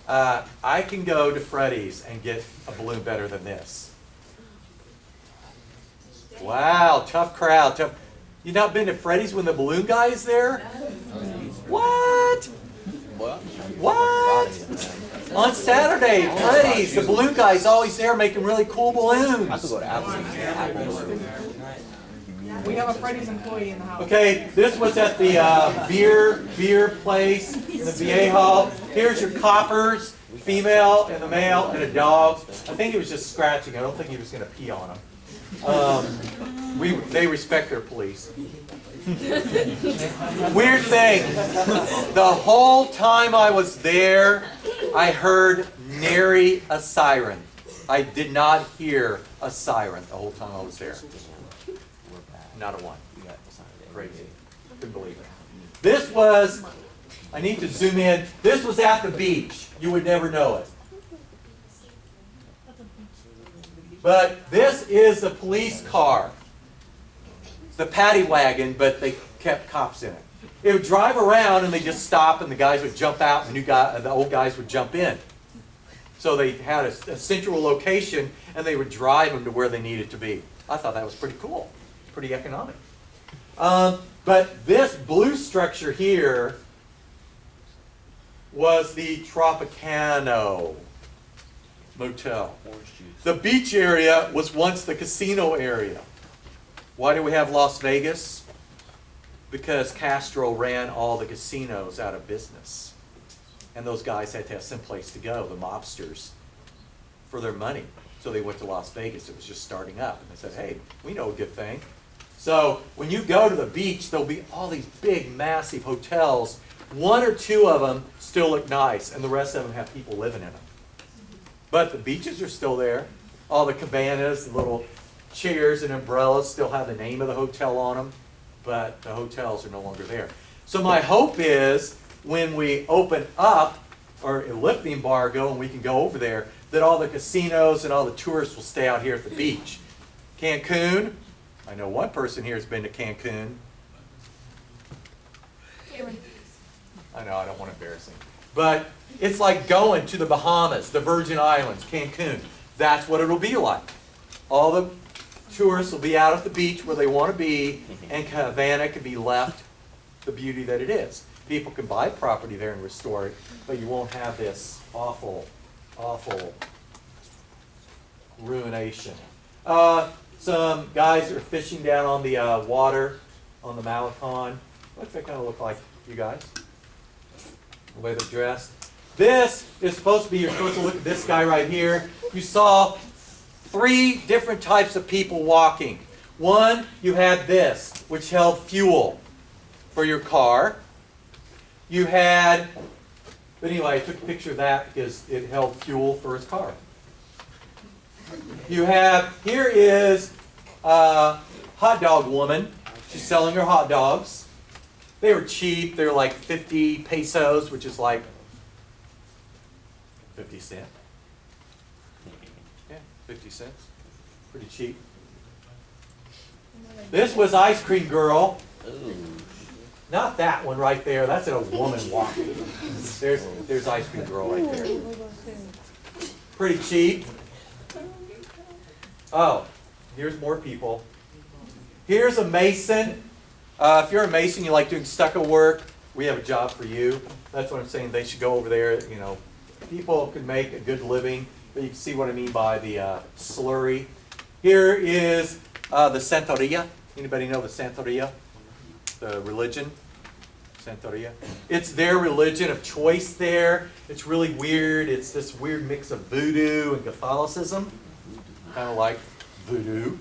I can go to Freddy's and get a balloon better than this. Wow, tough crowd. Tough. You not been to Freddy's when the balloon guy is there? What? What? On Saturday, Freddy's, the balloon guy's always there making really cool balloons. We have a Freddy's employee in the house. Okay, this was at the beer place in the VA hall. Here's your coppers, female and the male, and a dog. I think he was just scratching. I don't think he was going to pee on them. They respect their police. Weird thing. The whole time I was there, I heard nary a siren. I did not hear a siren the whole time I was there. Not a one. Crazy. Couldn't believe it. This was, I need to zoom in. This was at the beach. You would never know it. But this is the police car. It's the paddy wagon, but they kept cops in it. It would drive around and they just stop and the guys would jump out and the old guys would jump in. So they had a central location and they would drive them to where they needed to be. I thought that was pretty cool. Pretty economic. But this blue structure here was the Tropicana Motel. The beach area was once the casino area. Why do we have Las Vegas? Because Castro ran all the casinos out of business. And those guys had to have some place to go, the mobsters, for their money. So they went to Las Vegas. It was just starting up. And they said, hey, we know a good thing. So when you go to the beach, there'll be all these big, massive hotels. One or two of them still look nice, and the rest of them have people living in them. But the beaches are still there. All the cabanas, the little chairs and umbrellas still have the name of the hotel on them, but the hotels are no longer there. So my hope is when we open up, or lift the embargo, and we can go over there, that all the casinos and all the tourists will stay out here at the beach. Cancun, I know one person here has been to Cancun. I know, I don't want to embarrass him. But it's like going to the Bahamas, the Virgin Islands, Cancun. That's what it'll be like. All the tourists will be out at the beach where they want to be, and Havana can be left the beauty that it is. People can buy property there and restore it, but you won't have this awful, awful ruination. Some guys are fishing down on the water on the Malecon. What's that kind of look like, you guys? The way they're dressed. This is supposed to be, you're supposed to look at this guy right here. You saw 3 different types of people walking. One, you had this, which held fuel for your car. You had, but anyway, I took a picture of that because it held fuel for his car. You have, here is Hotdog Woman. She's selling her hot dogs. They were cheap. They were like 50 pesos, which is like 50 cents. Yeah, 50 cents. Pretty cheap. This was Ice Cream Girl. Not that one right there. That's a woman walking. There's Ice Cream Girl right there. Pretty cheap. Oh, here's more people. Here's a mason. If you're a mason, you like doing stucco work, we have a job for you. That's what I'm saying. They should go over there. You know, people can make a good living, but you can see what I mean by the slurry. Here is the Santeria. Anybody know the Santeria? The religion? Santeria. It's their religion of choice there. It's really weird. It's this weird mix of voodoo and Catholicism. Kind of like voodoo.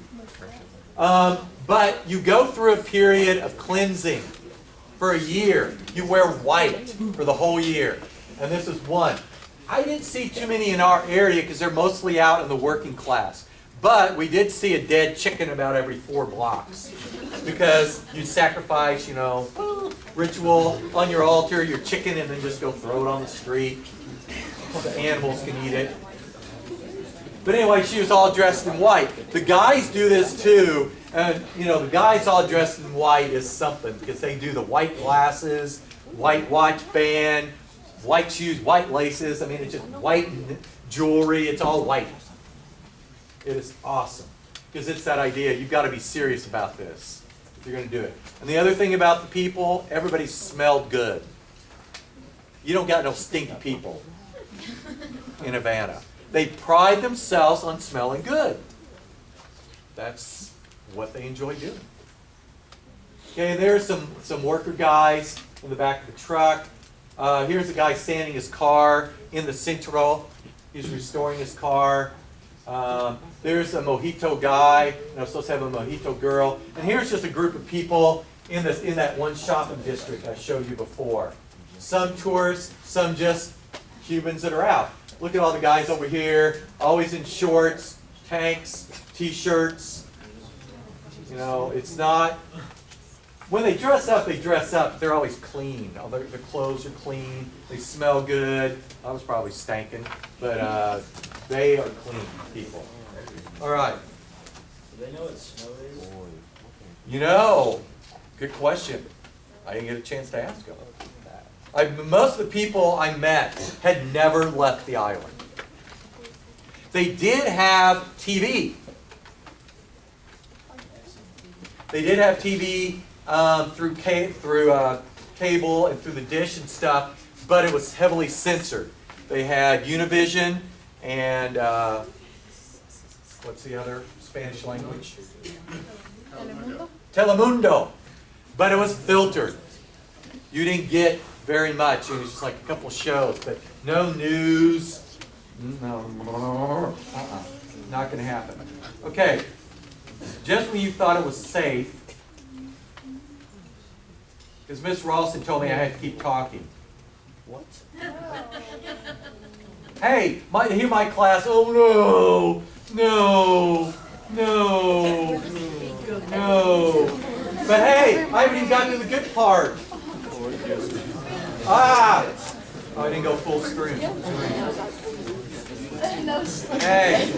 But you go through a period of cleansing for a year. You wear white for the whole year. And this is one. I didn't see too many in our area because they're mostly out in the working class. But we did see a dead chicken about every 4 blocks. Because you sacrifice, you know, ritual on your altar, your chicken, and then just go throw it on the street. The animals can eat it. But anyway, she was all dressed in white. The guys do this too. And, you know, the guys all dressed in white is something because they do the white glasses, white watch band, white shoes, white laces. I mean, it's just white jewelry. It's all white. It is awesome because it's that idea. You've got to be serious about this if you're going to do it. And the other thing about the people, everybody smelled good. You don't got no stinky people. in Havana. They pride themselves on smelling good. That's what they enjoy doing. Okay, there's some worker guys in the back of the truck. Here's a guy sanding his car in the Central. He's restoring his car. There's a mojito guy, and I'm supposed to have a mojito girl. And here's just a group of people in that one shopping district I showed you before. Some tourists, some just Cubans that are out. Look at all the guys over here, always in shorts, tanks, t-shirts. You know, it's not... When they dress up, they're always clean. Their clothes are clean, they smell good. I was probably stanking, but they are clean people. All right. Do they know what snow is? You know, good question. I didn't get a chance to ask them. Most of the people I met had never left the island. They did have TV. They did have TV through cable and through the dish and stuff, but it was heavily censored. They had Univision and what's the other Spanish language? Telemundo. But it was filtered. You didn't get very much. It was just like a couple shows, but no news. No, not going to happen. Okay, just when you thought it was safe, because Miss Ralston told me I had to keep talking. What? Hey, hear my class. Oh no, no. But hey, I haven't even gotten to the good part. Oh, I didn't go full screen. Hey.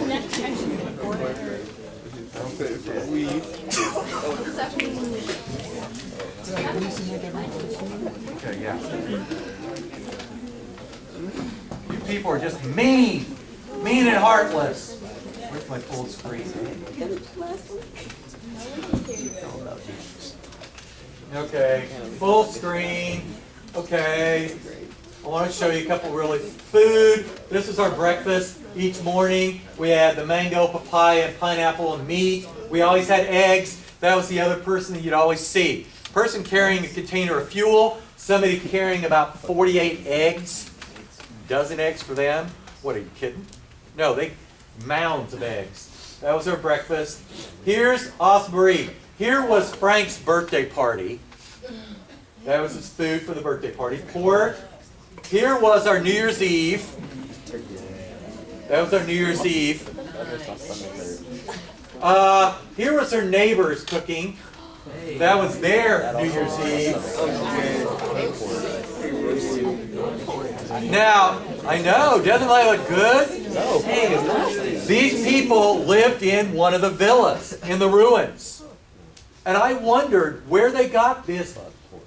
Okay, yeah. You people are just mean and heartless. Where's my full screen? Okay, full screen. Okay. I want to show you a couple really food. This is our breakfast each morning. We had the mango, papaya, pineapple, and meat. We always had eggs. That was the other person that you'd always see. Person carrying a container of fuel. Somebody carrying about 48 eggs. Dozen eggs for them. What, are you kidding? No, mounds of eggs. That was our breakfast. Here's Osbury. Here was Frank's birthday party. That was his food for the birthday party. Pork. Here was our New Year's Eve. That was our New Year's Eve. Here was her neighbors cooking. That was their New Year's Eve. Now, I know, doesn't that look good? No. These people lived in one of the villas in the ruins. And I wondered where they got this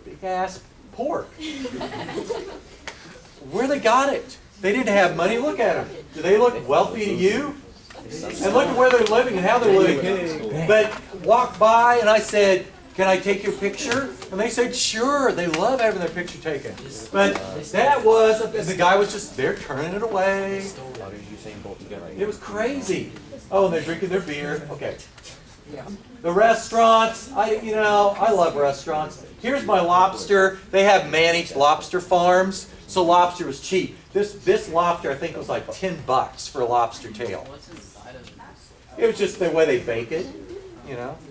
big-ass pork. Where they got it. They didn't have money. Look at them. Do they look wealthy to you? And look at where they're living and how they're living. But walked by and I said, can I take your picture? And they said, sure. They love having their picture taken. But that was, the guy was just there turning it away. It was crazy. Oh, and they're drinking their beer. Okay. The restaurants, I love restaurants. Here's my lobster. They have managed lobster farms, so lobster was cheap. This lobster, I think, was like $10 for a lobster tail. It was just the way they bake it,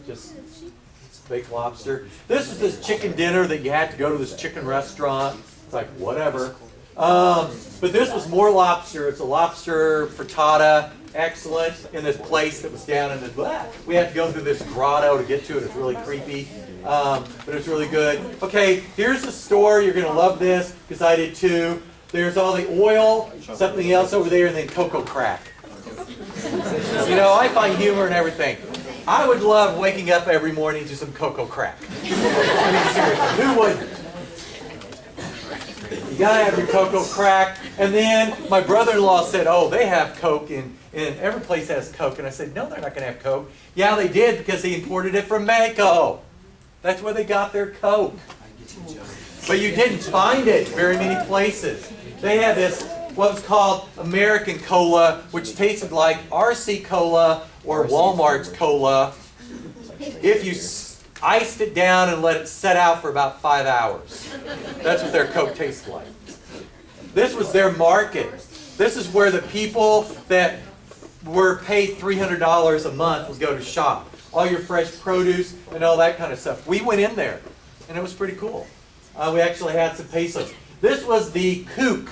just baked lobster. This was this chicken dinner that you had to go to this chicken restaurant. It's like, whatever. But this was more lobster. It's a lobster frittata. Excellent, in this place that was down in the... We had to go through this grotto to get to it. It's really creepy, but it's really good. Okay, here's the store. You're going to love this, because I did too. There's all the oil, something else over there, and then cocoa crack. I find humor in everything. I would love waking up every morning to some cocoa crack. I mean, seriously, who wouldn't? You gotta have your cocoa crack. And then my brother-in-law said, oh, they have Coke and every place has Coke. And I said, no, they're not gonna have Coke. Yeah, they did, because they imported it from Mexico. That's where they got their Coke. But you didn't find it very many places. They had this what was called American Cola, which tasted like RC Cola or Walmart's Cola if you iced it down and let it set out for about 5 hours. That's what their Coke tasted like. This was their market. This is where the people that were paid $300 a month would go to shop. All your fresh produce and all that kind of stuff. We went in there, and it was pretty cool. We actually had some pesos. This was the kook.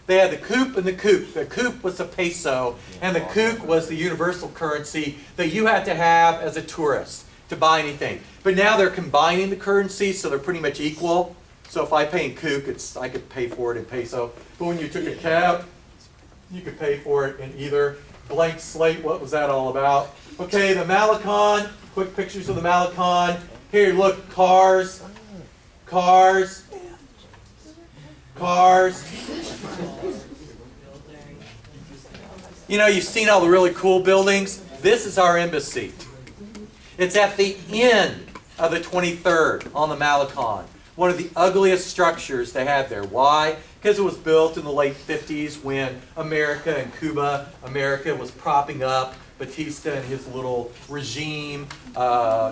They had the coop and the kook. The koop was a peso, and the kook was the universal currency that you had to have as a tourist to buy anything. But now they're combining the currencies, so they're pretty much equal. So if I pay in kook, I could pay for it in peso. But when you took a cab, you could pay for it in either. Blank slate, what was that all about? Okay, the Malecon, quick pictures of the Malecon. Here, look, cars, cars, cars. You know, you've seen all the really cool buildings. This is our embassy. It's at the end of the 23rd on the Malecon. One of the ugliest structures they had there. Why? Because it was built in the late 50s when America and Cuba, America was propping up Batista and his little regime,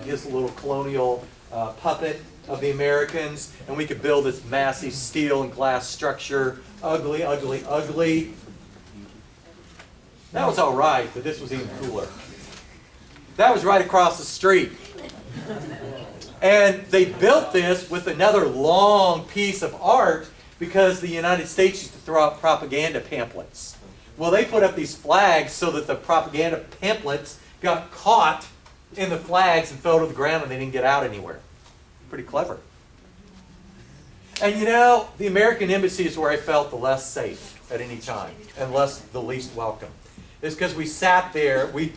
his little colonial puppet of the Americans, and we could build this massive steel and glass structure. Ugly, ugly, ugly. That was all right, but this was even cooler. That was right across the street. And they built this with another long piece of art because the United States used to throw out propaganda pamphlets. Well, they put up these flags so that the propaganda pamphlets got caught in the flags and fell to the ground and they didn't get out anywhere. Pretty clever. And you know, the American embassy is where I felt the less safe at any time and the least welcome. It's because we sat there, we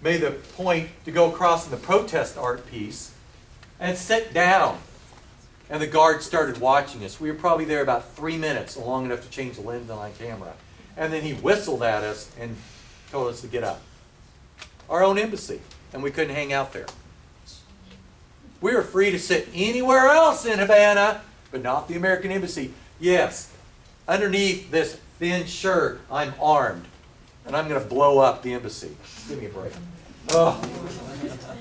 made the point to go across in the protest art piece and sit down. And the guard started watching us. We were probably there about 3 minutes, long enough to change the lens on my camera. And then he whistled at us and told us to get up. Our own embassy. And we couldn't hang out there. We were free to sit anywhere else in Havana, but not the American embassy. Yes, underneath this thin shirt, I'm armed. And I'm going to blow up the embassy. Give me a break. Oh,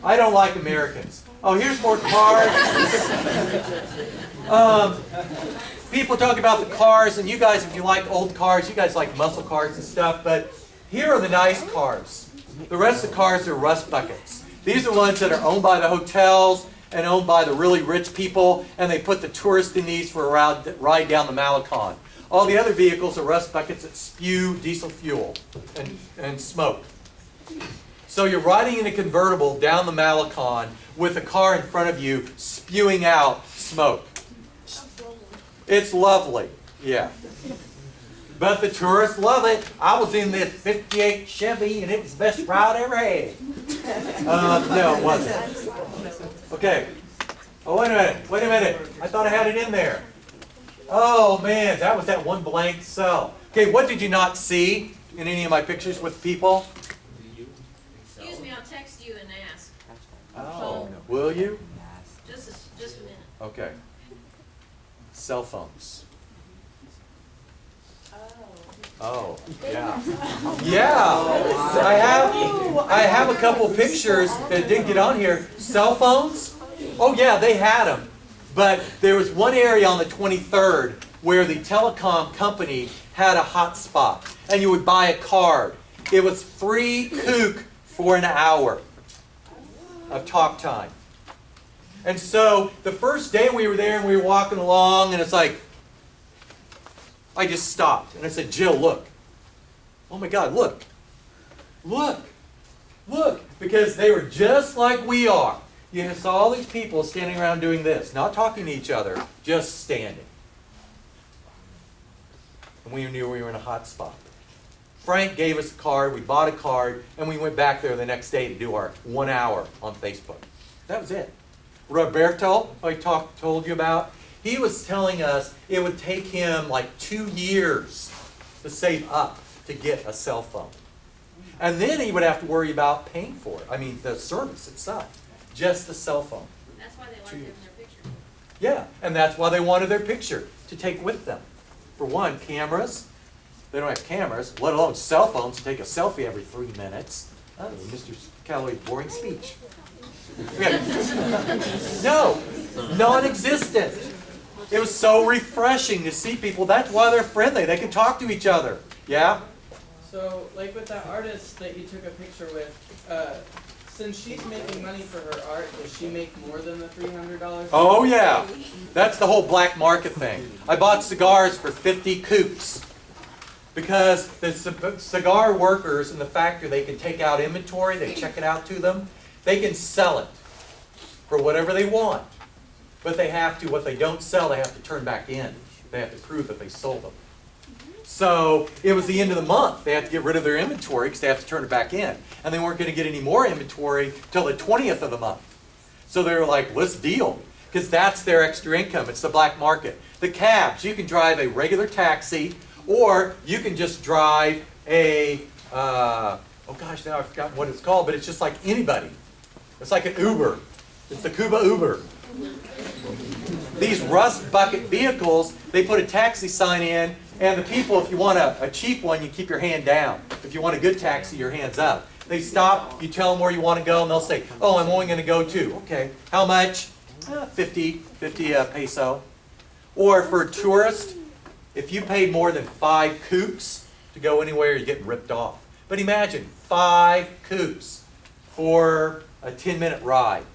I don't like Americans. Oh, here's more cars. People talk about the cars, and you guys, if you like old cars, you guys like muscle cars and stuff, but here are the nice cars. The rest of the cars are rust buckets. These are ones that are owned by the hotels and owned by the really rich people, and they put the tourists in these for a ride down the Malecon. All the other vehicles are rust buckets that spew diesel fuel and smoke. So you're riding in a convertible down the Malecon with a car in front of you spewing out smoke. It's lovely, yeah. But the tourists love it. I was in this 58 Chevy and it was the best ride I ever had. No, it wasn't. Okay. Oh, wait a minute. I thought I had it in there. Oh man, that was that one blank cell. Okay, what did you not see in any of my pictures with people? Excuse me, I'll text you and ask. Oh, will you? Just a minute. Okay. Cell phones. Oh, yeah. Yeah. I have a couple pictures that didn't get on here. Cell phones? Oh yeah, they had them. But there was one area on the 23rd where the telecom company had a hot spot. And you would buy a card. It was free kook for an hour of talk time. And so the first day we were there and we were walking along and it's like, I just stopped. And I said, Jill, look. Oh my God, look. Look. Look. Because they were just like we are. You saw all these people standing around doing this, not talking to each other, just standing. And we knew we were in a hot spot. Frank gave us a card, we bought a card, and we went back there the next day to do our 1 hour on Facebook. That was it. Roberto, I told you about, he was telling us it would take him like 2 years to save up to get a cell phone. And then he would have to worry about paying for it. I mean, the service itself. Just the cell phone. That's why they like having their picture. Yeah, and that's why they wanted their picture to take with them. for one, cameras. They don't have cameras, let alone cell phones to take a selfie every 3 minutes. Oh, Mr. Callaway's boring speech. No, non-existent. It was so refreshing to see people. That's why they're friendly. They can talk to each other. Yeah? So, like with that artist that you took a picture with, since she's making money for her art, does she make more than the $300? Oh, yeah. That's the whole black market thing. I bought cigars for 50 coops because the cigar workers in the factory, they can take out inventory, they check it out to them. They can sell it for whatever they want. But they have to, what they don't sell, they have to turn back in. They have to prove that they sold them. So it was the end of the month. They had to get rid of their inventory because they have to turn it back in. And they weren't going to get any more inventory till the 20th of the month. So they were like, let's deal. Because that's their extra income. It's the black market. The cabs, you can drive a regular taxi or you can just drive a, oh gosh, now I've forgotten what it's called, but it's just like anybody. It's like an Uber. It's the Cuba Uber. These rust bucket vehicles, they put a taxi sign in, and the people, if you want a cheap one, you keep your hand down. If you want a good taxi, your hand's up. They stop, you tell them where you want to go, and they'll say, oh, I'm only going to go to. Okay, how much? 50 peso. Or for a tourist, if you paid more than 5 coops to go anywhere, you're getting ripped off. But imagine, 5 coops for a 10-minute ride.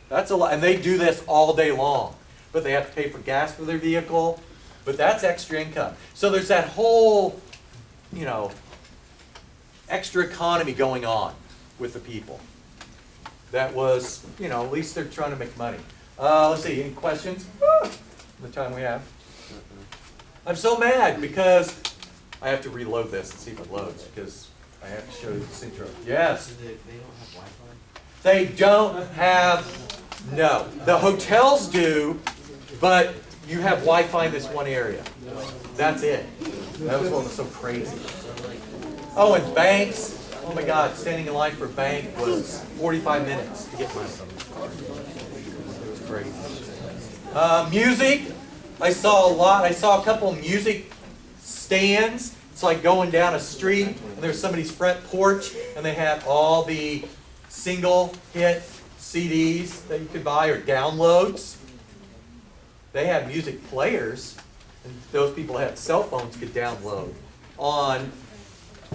That's a lot, and they do this all day long. But they have to pay for gas for their vehicle. But that's extra income. So there's that whole, extra economy going on with the people. That was, at least they're trying to make money. Let's see, any questions? The time we have. I'm so mad because I have to reload this and see if it loads because I have to show you the intro. Yes. They don't have Wi-Fi? They don't have, no. The hotels do, but you have Wi-Fi in this one area. That's it. That was what was so crazy. Oh, and banks. Oh my God, standing in line for a bank was 45 minutes to get money. It was crazy. Music. I saw a lot. I saw a couple of music stands. It's like going down a street, and there's somebody's front porch, and they had all the single hit CDs that you could buy or downloads. They had music players, and those people that had cell phones could download on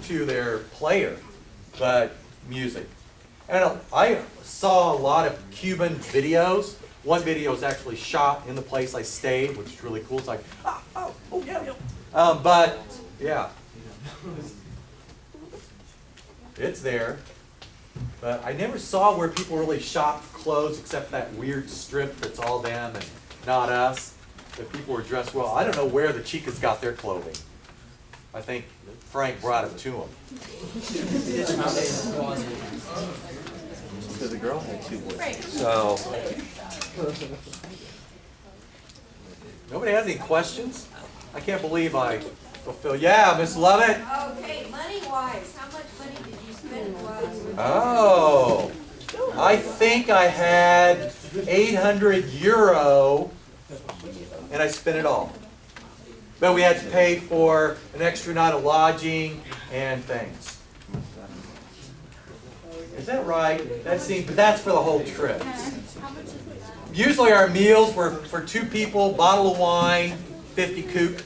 to their player, but music. And I saw a lot of Cuban videos. One video was actually shot in the place I stayed, which is really cool. It's like, yeah. But, yeah. It's there. But I never saw where people really shop for clothes except that weird strip that's all them and not us. That people were dressed well. I don't know where the Chicas got their clothing. I think Frank brought it to them. Because the girl had 2 boys. So, nobody has any questions? I can't believe I fulfill. Yeah, Miss Lovett. Okay, money-wise, how much money did you spend while? Oh, I think I had 800 euro, and I spent it all. But we had to pay for an extra night of lodging and things. Is that right? That seems, but that's for the whole trip. Usually our meals were for 2 people, bottle of wine, 50 coupe.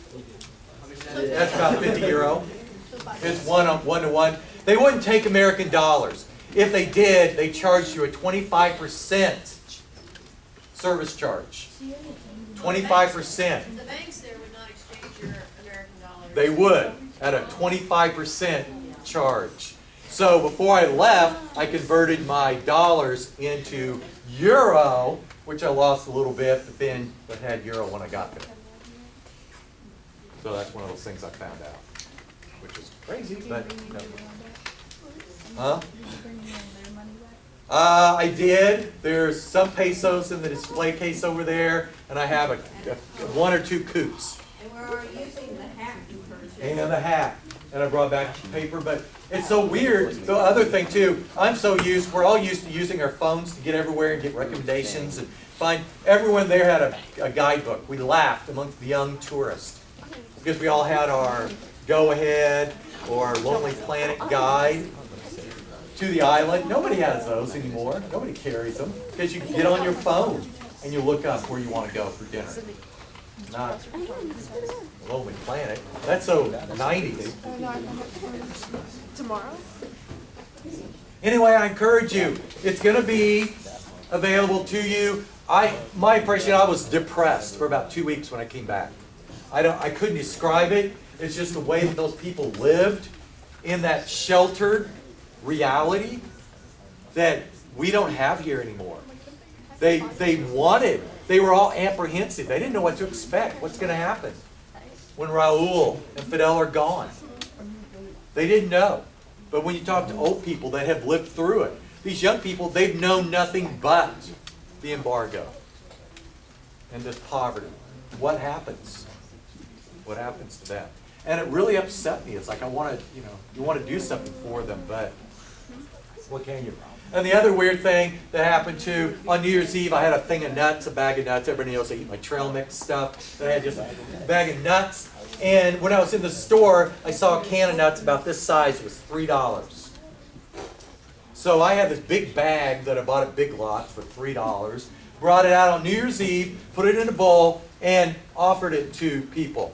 That's about 50 euro. It's one to one. They wouldn't take American dollars. If they did, they charged you a 25% service charge. 25%. The banks there would not exchange your American dollars. They would, at a 25% charge. So before I left, I converted my dollars into euro, which I lost a little bit, but then I had euro when I got there. So that's one of those things I found out, which is crazy, but no. Huh? I did. There's some pesos in the display case over there, and I have a 1 or 2 coupes. And we're using the hat you purchased. And the hat. And I brought back paper, but it's so weird. The other thing too, we're all used to using our phones to get everywhere and get recommendations and find, everyone there had a guidebook. We laughed amongst the young tourists. because we all had our Go-Ahead or Lonely Planet guide to the island. Nobody has those anymore. Nobody carries them because you can get on your phone and you look up where you want to go for dinner. Not Lonely Planet. That's so 90s. Tomorrow? Anyway, I encourage you. It's going to be available to you. My impression, I was depressed for about 2 weeks when I came back. I couldn't describe it. It's just the way that those people lived in that sheltered reality that we don't have here anymore. They were all apprehensive. They didn't know what to expect. What's going to happen when Raul and Fidel are gone? They didn't know. But when you talk to old people that have lived through it, these young people, they've known nothing but the embargo and this poverty. What happens? What happens to them? And it really upset me. It's like I want to, you want to do something for them, but what can you? And the other weird thing that happened too, on New Year's Eve, I had a thing of nuts, a bag of nuts. Everybody knows I eat my trail mix stuff. So I had just a bag of nuts. And when I was in the store, I saw a can of nuts about this size. It was $3. So I had this big bag that I bought at Big Lots for $3. Brought it out on New Year's Eve, put it in a bowl, and offered it to people.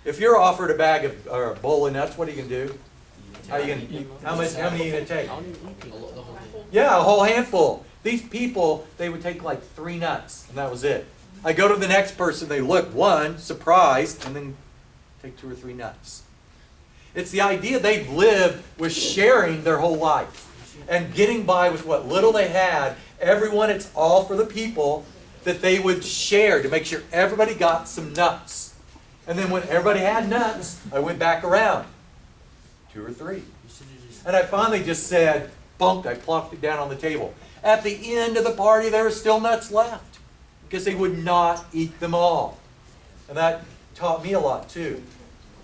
If you're offered a bag of or a bowl of nuts, what are you gonna do? How many are you gonna take? Yeah, a whole handful. These people, they would take like 3 nuts, and that was it. I go to the next person, they look, one, surprised, and then take 2 or 3 nuts. It's the idea they've lived with sharing their whole life and getting by with what little they had. Everyone, it's all for the people that they would share to make sure everybody got some nuts. And then when everybody had nuts, I went back around. 2 or 3. And I finally just said, bunked, I plopped it down on the table. At the end of the party, there were still nuts left because they would not eat them all. And that taught me a lot too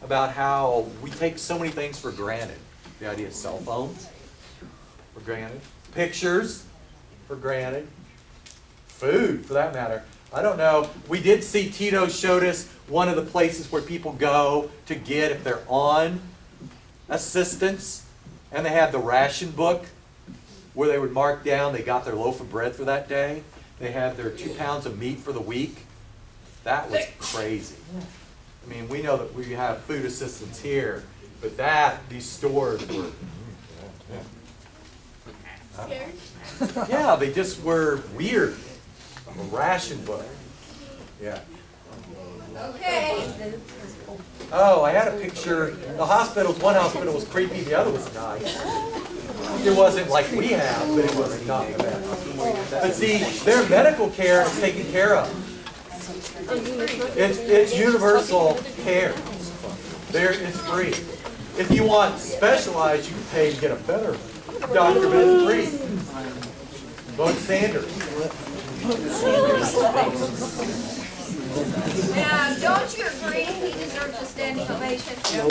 about how we take so many things for granted. The idea of cell phones, for granted. Pictures, for granted. Food, for that matter. I don't know. We did see, Tito showed us one of the places where people go to get, if they're on assistance, and they had the ration book where they would mark down they got their loaf of bread for that day. They had their 2 pounds of meat for the week. That was crazy. I mean, we know that we have food assistance here, but these stores were... Scared? Yeah, they just were weird. A ration book. Yeah. Okay. Oh, I had a picture. The hospitals, one hospital was creepy, the other was nice. It wasn't like we have, but it was not the best. But see, their medical care is taken care of. It's universal care. It's free. If you want specialized, you can pay to get a better doctor, but it's free. Vote Sanders. Now, don't you agree he deserves a standing ovation? No,